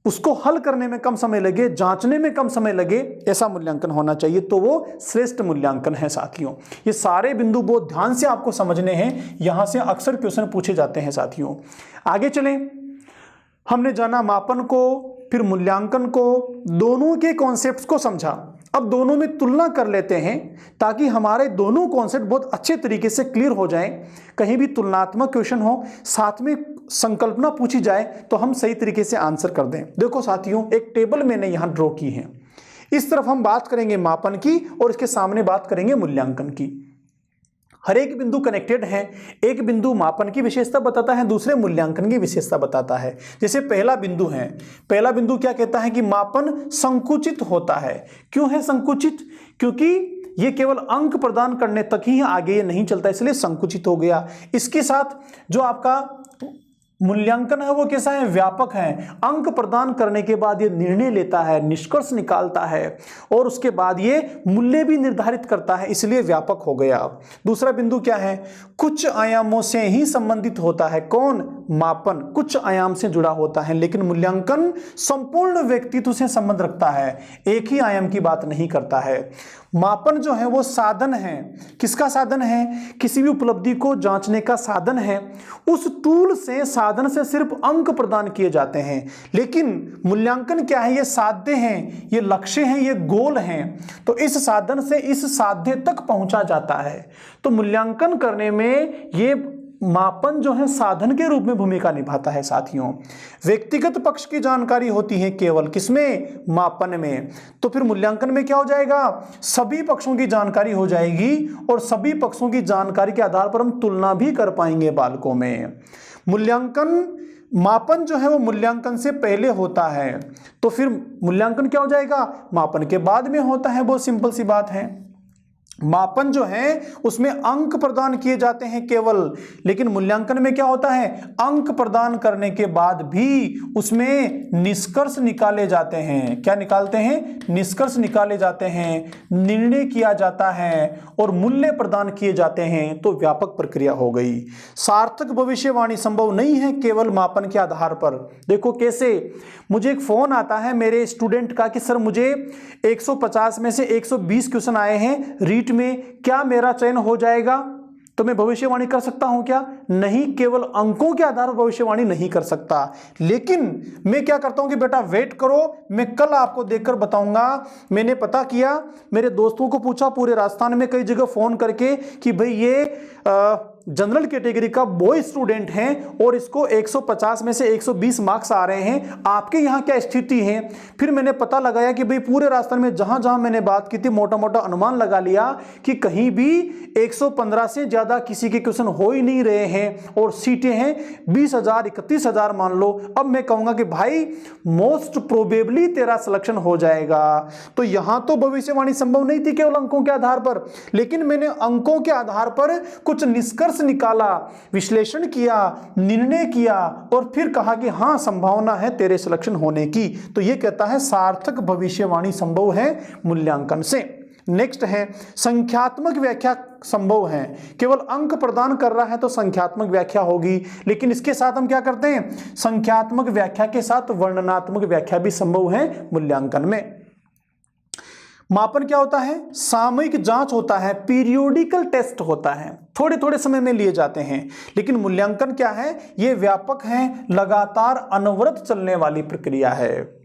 उसको हल करने में कम समय लगे, जांचने में कम समय लगे, ऐसा मूल्यांकन होना चाहिए, तो वो श्रेष्ठ मूल्यांकन है साथियों। ये सारे बिंदु बहुत ध्यान से आपको समझने हैं, यहां से अक्सर क्वेश्चन पूछे जाते हैं साथियों। आगे चलें, हमने जाना मापन को, फिर मूल्यांकन को, दोनों के कॉन्सेप्ट्स को समझा। अब दोनों में तुलना कर लेते हैं ताकि हमारे दोनों कॉन्सेप्ट बहुत अच्छे तरीके से क्लियर हो जाएं। कहीं भी तुलनात्मक क्वेश्चन हो, साथ में संकल्पना पूछी जाए तो हम सही तरीके से आंसर कर दें। देखो साथियों, एक टेबल मैंने यहां ड्रॉ की है। इस तरफ हम बात करेंगे मापन की और इसके सामने बात करेंगे मूल्यांकन की। हर एक बिंदु कनेक्टेड है, एक बिंदु मापन की विशेषता बताता है, दूसरे मूल्यांकन की विशेषता बताता है। जैसे पहला बिंदु है, पहला बिंदु क्या कहता है कि मापन संकुचित होता है। क्यों है संकुचित? क्योंकि ये केवल अंक प्रदान करने तक ही, आगे ये नहीं चलता, इसलिए संकुचित हो गया। इसके साथ जो आपका मूल्यांकन है वो कैसा है? व्यापक है। अंक प्रदान करने के बाद ये निर्णय लेता है, निष्कर्ष निकालता है और उसके बाद ये मूल्य भी निर्धारित करता है, इसलिए व्यापक हो गया। दूसरा बिंदु क्या है? कुछ आयामों से ही संबंधित होता है। कौन? मापन कुछ आयाम से जुड़ा होता है, लेकिन मूल्यांकन संपूर्ण व्यक्तित्व से संबंध रखता है, एक ही आयाम की बात नहीं करता है। मापन जो है वो साधन है। किसका साधन है? किसी भी उपलब्धि को जांचने का साधन है। उस टूल से, साधन से सिर्फ अंक प्रदान किए जाते हैं, लेकिन मूल्यांकन क्या है? ये साध्य हैं, ये लक्ष्य हैं, ये गोल हैं। तो इस साधन से इस साध्य तक पहुंचा जाता है। तो मूल्यांकन करने में ये मापन जो है साधन के रूप में भूमिका निभाता है साथियों। व्यक्तिगत पक्ष की जानकारी होती है केवल किसमें? मापन में। तो फिर मूल्यांकन में क्या हो जाएगा? सभी पक्षों की जानकारी हो जाएगी और सभी पक्षों की जानकारी के आधार पर हम तुलना भी कर पाएंगे बालकों में। मूल्यांकन, मापन जो है वो मूल्यांकन से पहले होता है, तो फिर मूल्यांकन क्या हो जाएगा? मापन के बाद में होता है। बहुत सिंपल सी बात है। मापन जो है उसमें अंक प्रदान किए जाते हैं केवल, लेकिन मूल्यांकन में क्या होता है? अंक प्रदान करने के बाद भी उसमें निष्कर्ष निकाले जाते हैं। क्या निकालते हैं? निष्कर्ष निकाले जाते हैं, निर्णय किया जाता है और मूल्य प्रदान किए जाते हैं। तो व्यापक प्रक्रिया हो गई। सार्थक भविष्यवाणी संभव नहीं है केवल मापन के आधार पर। देखो कैसे, मुझे एक फोन आता है मेरे स्टूडेंट का कि सर मुझे 150 में से 120 क्वेश्चन आए हैं रीट में, क्या मेरा चयन हो जाएगा? तो मैं भविष्यवाणी कर सकता हूं क्या? नहीं, केवल अंकों के आधार पर भविष्यवाणी नहीं कर सकता। लेकिन मैं क्या करता हूं कि बेटा वेट करो, मैं कल आपको देखकर बताऊंगा। मैंने पता किया, मेरे दोस्तों को पूछा पूरे राजस्थान में कई जगह फोन करके कि भाई ये जनरल कैटेगरी का बॉय स्टूडेंट हैं और इसको 150 में से 120 मार्क्स आ रहे हैं, आपके यहाँ क्या स्थिति है? फिर मैंने पता लगाया कि भाई पूरे राजस्थान में जहां जहां मैंने बात की थी, मोटा मोटा अनुमान लगा लिया कि कहीं भी 115 से ज्यादा किसी के क्वेश्चन हो ही नहीं रहे हैं और सीटें हैं 20,000 31,000 मान लो। अब मैं कहूंगा कि भाई मोस्ट प्रोबेबली तेरा सिलेक्शन हो जाएगा। तो यहां तो भविष्यवाणी संभव नहीं थी केवल अंकों के आधार पर, लेकिन मैंने अंकों के आधार पर कुछ निष्कर्ष निकाला, विश्लेषण किया, निर्णय किया और फिर कहा कि हां संभावना है तेरे सिलेक्शन होने की। तो यह कहता है सार्थक भविष्यवाणी संभव है मूल्यांकन से। नेक्स्ट है संख्यात्मक व्याख्या संभव है। केवल अंक प्रदान कर रहा है तो संख्यात्मक व्याख्या होगी, लेकिन इसके साथ हम क्या करते हैं? संख्यात्मक व्याख्या के साथ वर्णनात्मक व्याख्या भी संभव है मूल्यांकन में। मापन क्या होता है? सामयिक जांच होता है, पीरियोडिकल टेस्ट होता है, थोड़े थोड़े समय में लिए जाते हैं। लेकिन मूल्यांकन क्या है? ये व्यापक है, लगातार अनवरत चलने वाली प्रक्रिया है।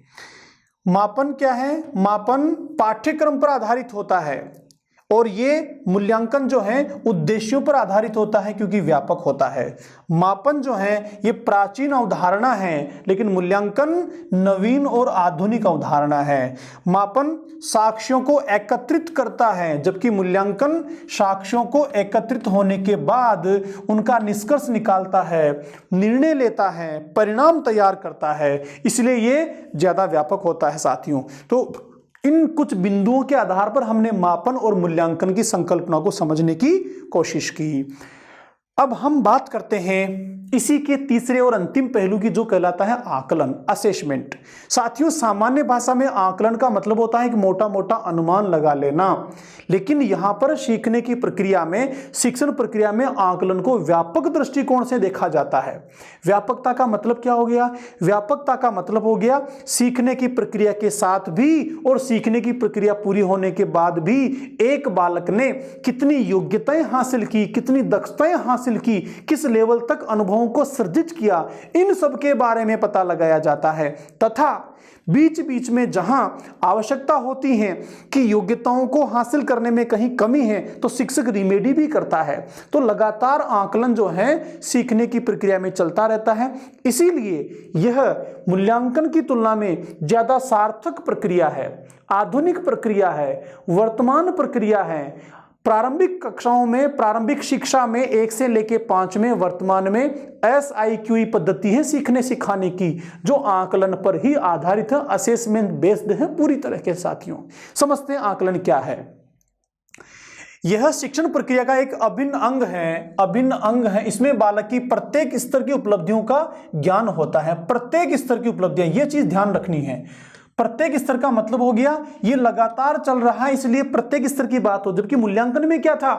मापन क्या है? मापन पाठ्यक्रम पर आधारित होता है और ये मूल्यांकन जो है उद्देश्यों पर आधारित होता है क्योंकि व्यापक होता है। मापन जो है ये प्राचीन अवधारणा है, लेकिन मूल्यांकन नवीन और आधुनिक अवधारणा है। मापन साक्ष्यों को एकत्रित करता है, जबकि मूल्यांकन साक्ष्यों को एकत्रित होने के बाद उनका निष्कर्ष निकालता है, निर्णय लेता है, परिणाम तैयार करता है, इसलिए ये ज्यादा व्यापक होता है साथियों। तो इन कुछ बिंदुओं के आधार पर हमने मापन और मूल्यांकन की संकल्पना को समझने की कोशिश की। अब हम बात करते हैं इसी के तीसरे और अंतिम पहलू की, जो कहलाता है आकलन, असेसमेंट। साथियों, सामान्य भाषा में आकलन का मतलब होता है कि मोटा मोटा अनुमान लगा लेना, लेकिन यहां पर सीखने की प्रक्रिया में, शिक्षण प्रक्रिया में आकलन को व्यापक दृष्टिकोण से देखा जाता है। व्यापकता का मतलब क्या हो गया? व्यापकता का मतलब हो गया सीखने की प्रक्रिया के साथ भी और सीखने की प्रक्रिया पूरी होने के बाद भी एक बालक ने कितनी योग्यताएं हासिल की, कितनी दक्षताएं हासिल की, किस लेवल तक अनुभवों को सृजित किया, इन सब के बारे में पता लगाया जाता है। तथा बीच बीच में जहां आवश्यकता होती है कि योग्यताओं को हासिल करने में कहीं कमी है तो शिक्षक रिमेडी भी करता है। तो लगातार आकलन जो है सीखने की प्रक्रिया में चलता रहता है। इसीलिए यह मूल्यांकन की तुलना में ज्यादा सार्थक प्रक्रिया है, आधुनिक प्रक्रिया है, वर्तमान प्रक्रिया है। प्रारंभिक कक्षाओं में, प्रारंभिक शिक्षा में 1 से लेकर 5 में वर्तमान में SIQE पद्धति है सीखने सिखाने की, जो आकलन पर ही आधारित है, असेसमेंट बेस्ड है पूरी तरह के। साथियों, समझते हैं आकलन क्या है। यह शिक्षण प्रक्रिया का एक अभिन्न अंग है, अभिन्न अंग है। इसमें बालक की प्रत्येक स्तर की उपलब्धियों का ज्ञान होता है, प्रत्येक स्तर की उपलब्धियां, यह चीज ध्यान रखनी है। प्रत्येक स्तर का मतलब हो गया ये लगातार चल रहा है, इसलिए प्रत्येक स्तर की बात हो। जबकि मूल्यांकन में क्या था?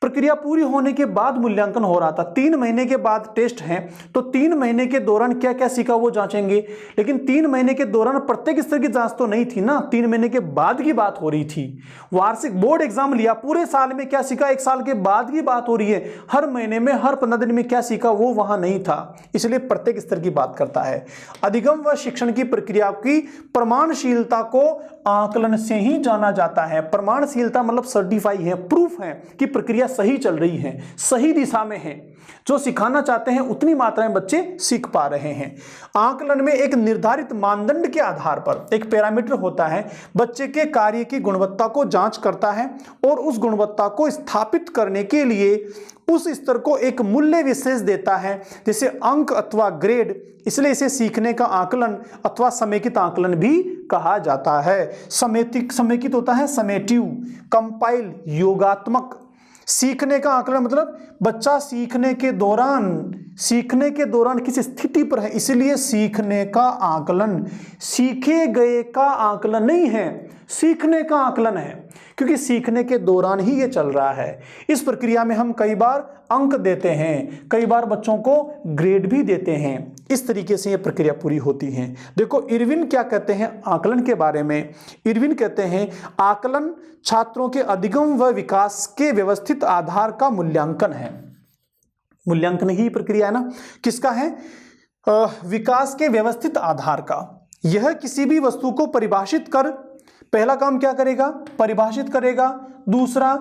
प्रक्रिया पूरी होने के बाद मूल्यांकन हो रहा था। 3 महीने के बाद टेस्ट है, तो 3 महीने के दौरान क्या क्या सीखा वो जांचेंगे। लेकिन 3 महीने के दौरान प्रत्येक स्तर की जांच तो नहीं थी ना, 3 महीने के बाद की बात हो रही थी। वार्षिक बोर्ड एग्जाम लिया, पूरे साल में क्या सीखा, 1 साल के बाद की बात हो रही है। हर महीने में, हर 15 दिन में क्या सीखा वो वहां नहीं था, इसलिए प्रत्येक स्तर की बात करता है। अधिगम व शिक्षण की प्रक्रिया की प्रमाणशीलता को आकलन से ही जाना जाता है। प्रमाणशीलता मतलब सर्टिफाई है, प्रूफ है कि प्रक्रिया सही चल रही है, सही दिशा में है। जो सिखाना चाहते हैं उतनी मात्रा में बच्चे सीख पा रहे हैं। आकलन में एक निर्धारित मानदंड के आधार पर एक पैरामीटर होता है, बच्चे के कार्य की गुणवत्ता को जांच करता है और उस गुणवत्ता को स्थापित करने के लिए उस स्तर को एक मूल्य विशेष देता है, जैसे अंक अथवा ग्रेड। इसलिए इसे सीखने का आकलन अथवा समेकित आकलन भी कहा जाता है। समेकित होता है समेटिव, कंपाइल योगात्मक। सीखने का आकलन मतलब बच्चा सीखने के दौरान किस स्थिति पर है, इसलिए सीखने का आकलन सीखे गए का आकलन नहीं है, सीखने का आकलन है, क्योंकि सीखने के दौरान ही ये चल रहा है। इस प्रक्रिया में हम कई बार अंक देते हैं, कई बार बच्चों को ग्रेड भी देते हैं। इस तरीके से ये प्रक्रिया पूरी होती है। देखो इरविन क्या कहते हैं आकलन के बारे में। इरविन कहते हैं आकलन छात्रों के अधिगम व विकास के व्यवस्थित आधार का मूल्यांकन है। मूल्यांकन ही प्रक्रिया है ना, किसका है? विकास के व्यवस्थित आधार का। यह किसी भी वस्तु को परिभाषित कर, पहला काम क्या करेगा? परिभाषित करेगा। दूसरा,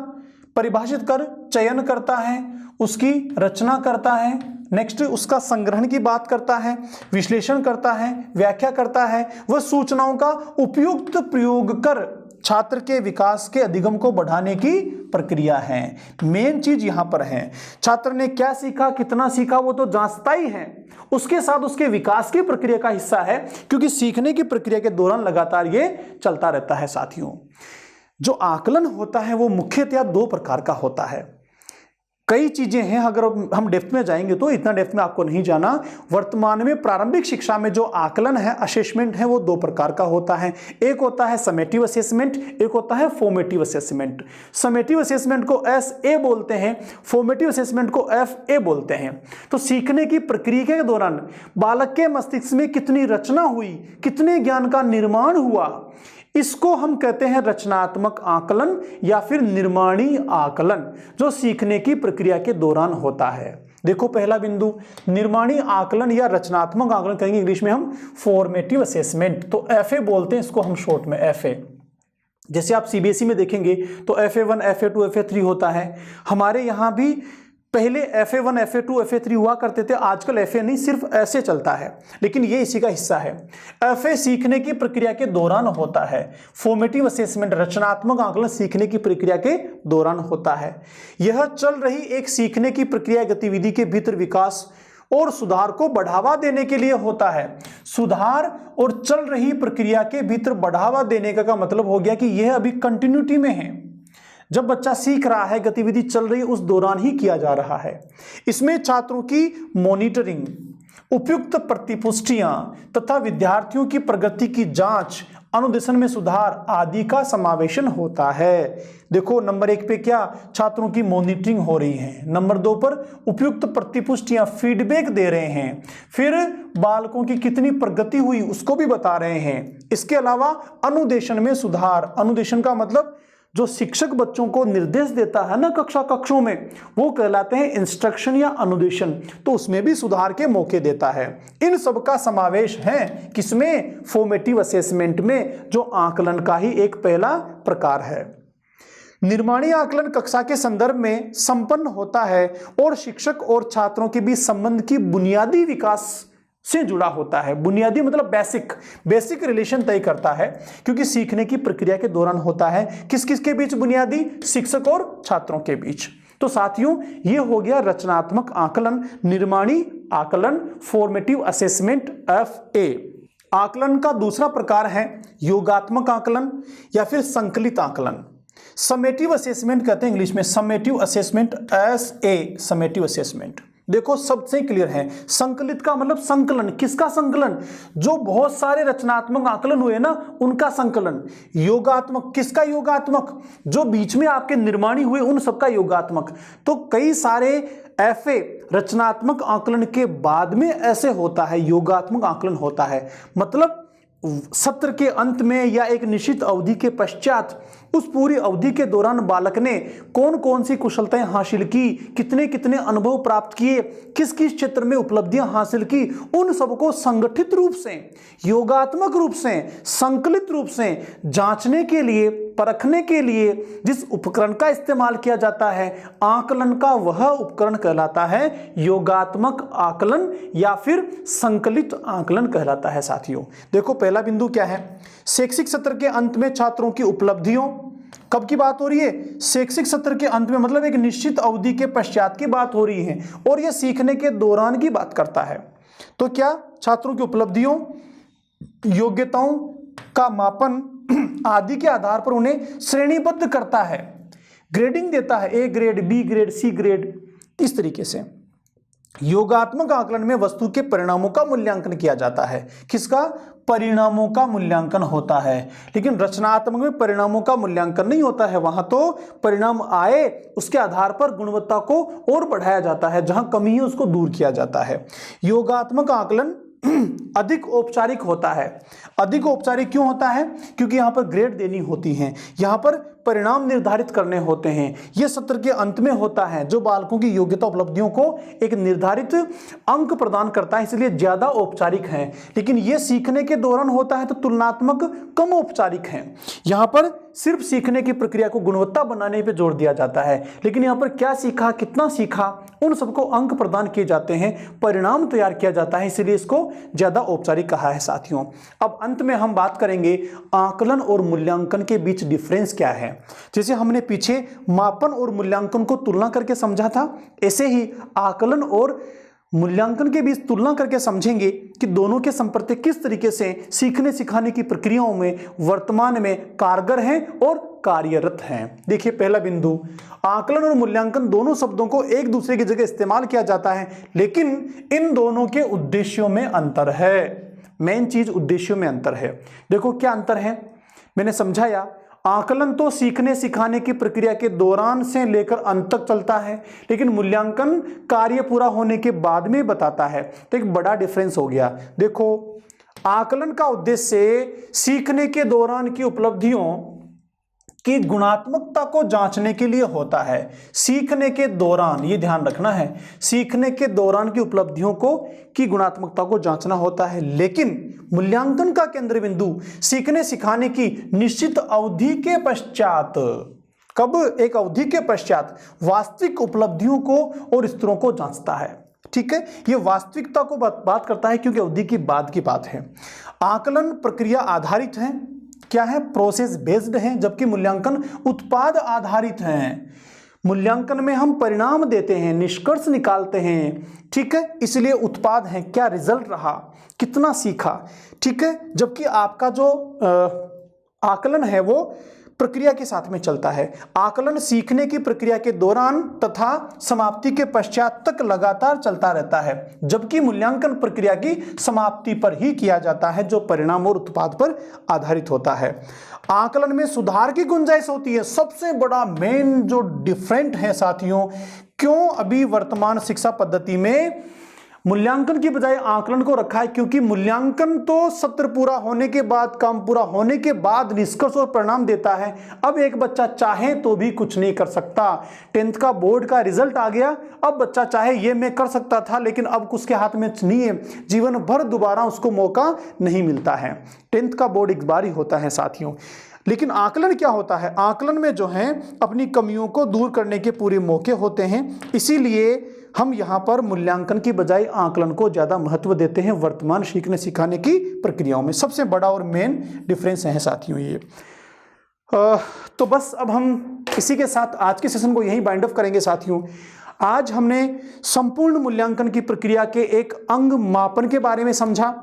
परिभाषित कर चयन करता है, उसकी रचना करता है। नेक्स्ट, उसका संग्रहण की बात करता है, विश्लेषण करता है, व्याख्या करता है। वह सूचनाओं का उपयुक्त प्रयोग कर छात्र के विकास के अधिगम को बढ़ाने की प्रक्रिया है। मेन चीज यहां पर है, छात्र ने क्या सीखा, कितना सीखा, वो तो जांचता ही है, उसके साथ उसके विकास की प्रक्रिया का हिस्सा है, क्योंकि सीखने की प्रक्रिया के दौरान लगातार ये चलता रहता है। साथियों, जो आकलन होता है वो मुख्यतः 2 प्रकार का होता है। कई चीजें हैं, अगर हम डेप्थ में जाएंगे तो इतना डेप्थ में आपको नहीं जाना। वर्तमान में प्रारंभिक शिक्षा में जो आकलन है, असेसमेंट है, वो 2 प्रकार का होता है। एक होता है समेटिव असेसमेंट, एक होता है फॉर्मेटिव असेसमेंट। समेटिव असेसमेंट को SA बोलते हैं, फॉर्मेटिव असेसमेंट को FA बोलते हैं। तो सीखने की प्रक्रिया के दौरान बालक के मस्तिष्क में कितनी रचना हुई, कितने ज्ञान का निर्माण हुआ, इसको हम कहते हैं रचनात्मक आकलन या फिर निर्माणी आकलन, जो सीखने की प्रक्रिया के दौरान होता है। देखो पहला बिंदु, निर्माणी आकलन या रचनात्मक आकलन कहेंगे इंग्लिश में हम फॉर्मेटिव असेसमेंट, तो FA बोलते हैं इसको हम शॉर्ट में FA। जैसे आप CBSE में देखेंगे तो FA1 FA2 FA3 होता है, हमारे यहाँ भी पहले FA1 FA2 FA3 हुआ करते थे, आजकल FA नहीं, सिर्फ ऐसे चलता है, लेकिन ये इसी का हिस्सा है। FA सीखने की प्रक्रिया के दौरान होता है, फॉर्मेटिव असेसमेंट रचनात्मक आकलन सीखने की प्रक्रिया के दौरान होता है। यह चल रही एक सीखने की प्रक्रिया गतिविधि के भीतर विकास और सुधार को बढ़ावा देने के लिए होता है। सुधार और चल रही प्रक्रिया के भीतर बढ़ावा देने का मतलब हो गया कि यह अभी कंटिन्यूटी में है, जब बच्चा सीख रहा है, गतिविधि चल रही है, उस दौरान ही किया जा रहा है। इसमें छात्रों की मॉनिटरिंग, उपयुक्त प्रतिपुष्टियां तथा विद्यार्थियों की प्रगति की जांच, अनुदेशन में सुधार आदि का समावेशन होता है। देखो नंबर 1 पे क्या, छात्रों की मॉनिटरिंग हो रही है, नंबर 2 पर उपयुक्त प्रतिपुष्टियां फीडबैक दे रहे हैं, फिर बालकों की कितनी प्रगति हुई उसको भी बता रहे हैं। इसके अलावा अनुदेशन में सुधार, अनुदेशन का मतलब जो शिक्षक बच्चों को निर्देश देता है ना कक्षों में, वो कहलाते हैं इंस्ट्रक्शन या अनुदेशन, तो उसमें भी सुधार के मौके देता है। इन सब का समावेश है किसमें, फॉर्मेटिव असेसमेंट में, जो आकलन का ही एक पहला प्रकार है। निर्माणी आकलन कक्षा के संदर्भ में संपन्न होता है और शिक्षक और छात्रों के बीच संबंध की बुनियादी विकास से जुड़ा होता है। बुनियादी मतलब बेसिक रिलेशन तय करता है, क्योंकि सीखने की प्रक्रिया के दौरान होता है। किस किस के बीच बुनियादी, शिक्षक और छात्रों के बीच। तो साथियों ये हो गया रचनात्मक आकलन, निर्माणी आकलन, फॉर्मेटिव असेसमेंट FA। आकलन का दूसरा प्रकार है योगात्मक आकलन या फिर संकलित आकलन। समेटिव असेसमेंट कहते हैं इंग्लिश में, summative assessment SA, summative assessment. देखो सबसे क्लियर है, संकलित का मतलब संकलन, किसका संकलन, जो बहुत सारे रचनात्मक आकलन हुए ना उनका संकलन। योगात्मक, किसका योगात्मक, जो बीच में आपके निर्माणी हुए उन सबका योगात्मक। तो कई सारे FA रचनात्मक आकलन के बाद में ऐसे होता है, योगात्मक आकलन होता है, मतलब सत्र के अंत में या एक निश्चित अवधि के पश्चात, उस पूरी अवधि के दौरान बालक ने कौन कौन सी कुशलताएं हासिल की, कितने कितने अनुभव प्राप्त किए, किस किस क्षेत्र में उपलब्धियां हासिल की, उन सबको संगठित रूप से, योगात्मक रूप से, संकलित रूप से जांचने के लिए, परखने के लिए जिस उपकरण का इस्तेमाल किया जाता है, आकलन का वह उपकरण कहलाता है योगात्मक आकलन या फिर संकलित आकलन कहलाता है। साथियों देखो पहला बिंदु क्या है, शैक्षिक सत्र के अंत में छात्रों की उपलब्धियों, कब की बात हो रही है, शैक्षिक सत्र के अंत में, मतलब एक निश्चित अवधि के पश्चात की बात हो रही है, और यह सीखने के दौरान की बात करता है। तो क्या छात्रों की उपलब्धियों, योग्यताओं का मापन आदि के आधार पर उन्हें श्रेणीबद्ध करता है, ग्रेडिंग देता है, A grade, B grade, C grade, इस तरीके से। योगात्मक आकलन में वस्तु के परिणामों का मूल्यांकन किया जाता है, किसका, परिणामों का मूल्यांकन होता है। लेकिन रचनात्मक में परिणामों का मूल्यांकन नहीं होता है, वहां तो परिणाम आए उसके आधार पर गुणवत्ता को और बढ़ाया जाता है, जहां कमी है उसको दूर किया जाता है। योगात्मक आकलन अधिक औपचारिक होता है। अधिक औपचारिक क्यों होता है, क्योंकि यहां पर ग्रेड देनी होती है, यहां पर परिणाम निर्धारित करने होते हैं, यह सत्र के अंत में होता है, जो बालकों की योग्यता उपलब्धियों को एक निर्धारित अंक प्रदान करता है, इसलिए ज्यादा औपचारिक है। लेकिन यह सीखने के दौरान होता है तो तुलनात्मक कम औपचारिक है। यहां पर सिर्फ सीखने की प्रक्रिया को गुणवत्ता बनाने पर जोर दिया जाता है, लेकिन यहां पर क्या सीखा, कितना सीखा, उन सबको अंक प्रदान किए जाते हैं, परिणाम तैयार किया जाता है, इसलिए इसको ज्यादा औपचारिक कहा है। साथियों अब अंत में हम बात करेंगे आकलन और मूल्यांकन के बीच डिफरेंस क्या है। जैसे हमने पीछे मापन और मूल्यांकन को तुलना करके समझा था, ऐसे ही आकलन और मूल्यांकन के बीच तुलना करके समझेंगे कि दोनों के संप्रति किस तरीके से सीखने सिखाने की प्रक्रियाओं में वर्तमान में कारगर हैं और कार्यरत हैं। देखिए पहला बिंदु, आकलन और मूल्यांकन दोनों शब्दों को एक दूसरे की जगह इस्तेमाल किया जाता है, लेकिन इन दोनों के उद्देश्यों में अंतर है। मेन चीज उद्देश्यों में अंतर है। देखो क्या अंतर है, मैंने समझाया, आकलन तो सीखने सिखाने की प्रक्रिया के दौरान से लेकर अंत तक चलता है, लेकिन मूल्यांकन कार्य पूरा होने के बाद में बताता है। तो एक बड़ा डिफरेंस हो गया। देखो आकलन का उद्देश्य सीखने के दौरान की उपलब्धियों की गुणात्मकता को जांचने के लिए होता है। सीखने के दौरान, ये ध्यान रखना है, सीखने के दौरान की उपलब्धियों को की गुणात्मकता को जांचना होता है। लेकिन मूल्यांकन का केंद्र बिंदु सीखने सिखाने की निश्चित अवधि के पश्चात, कब? एक अवधि के पश्चात वास्तविक उपलब्धियों को और स्तरों को जांचता है। ठीक है, ये वास्तविकता को बात करता है क्योंकि अवधि की बाद की बात है। आकलन प्रक्रिया आधारित है, क्या है? प्रोसेस बेस्ड है, जबकि मूल्यांकन उत्पाद आधारित है। मूल्यांकन में हम परिणाम देते हैं, निष्कर्ष निकालते हैं, ठीक है, इसलिए उत्पाद है, क्या रिजल्ट रहा, कितना सीखा, ठीक है, जबकि आपका जो आकलन है वो प्रक्रिया के साथ में चलता है। आकलन सीखने की प्रक्रिया के दौरान तथा समाप्ति के पश्चात तक लगातार चलता रहता है, जबकि मूल्यांकन प्रक्रिया की समाप्ति पर ही किया जाता है, जो परिणाम और उत्पाद पर आधारित होता है। आकलन में सुधार की गुंजाइश होती है। सबसे बड़ा मेन जो डिफरेंट है साथियों, क्यों अभी वर्तमान शिक्षा पद्धति में मूल्यांकन की बजाय आकलन को रखा है? क्योंकि मूल्यांकन तो सत्र पूरा होने के बाद, काम पूरा होने के बाद निष्कर्ष और परिणाम देता है। अब एक बच्चा चाहे तो भी कुछ नहीं कर सकता। 10th का बोर्ड का रिजल्ट आ गया, अब बच्चा चाहे ये मैं कर सकता था, लेकिन अब उसके हाथ में नहीं है, जीवन भर दोबारा उसको मौका नहीं मिलता है। 10th का बोर्ड एक बार ही होता है साथियों। लेकिन आकलन क्या होता है? आकलन में जो है अपनी कमियों को दूर करने के पूरे मौके होते हैं, इसीलिए हम यहाँ पर मूल्यांकन की बजाय आकलन को ज़्यादा महत्व देते हैं वर्तमान सीखने सिखाने की प्रक्रियाओं में। सबसे बड़ा और मेन डिफरेंस है साथियों ये। तो बस अब हम इसी के साथ आज के सेशन को यहीं बाइंड अप करेंगे साथियों। आज हमने संपूर्ण मूल्यांकन की प्रक्रिया के एक अंग मापन के बारे में समझा,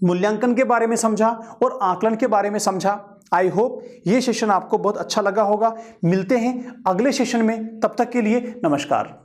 मूल्यांकन के बारे में समझा और आकलन के बारे में समझा। आई होप ये सेशन आपको बहुत अच्छा लगा होगा। मिलते हैं अगले सेशन में, तब तक के लिए नमस्कार।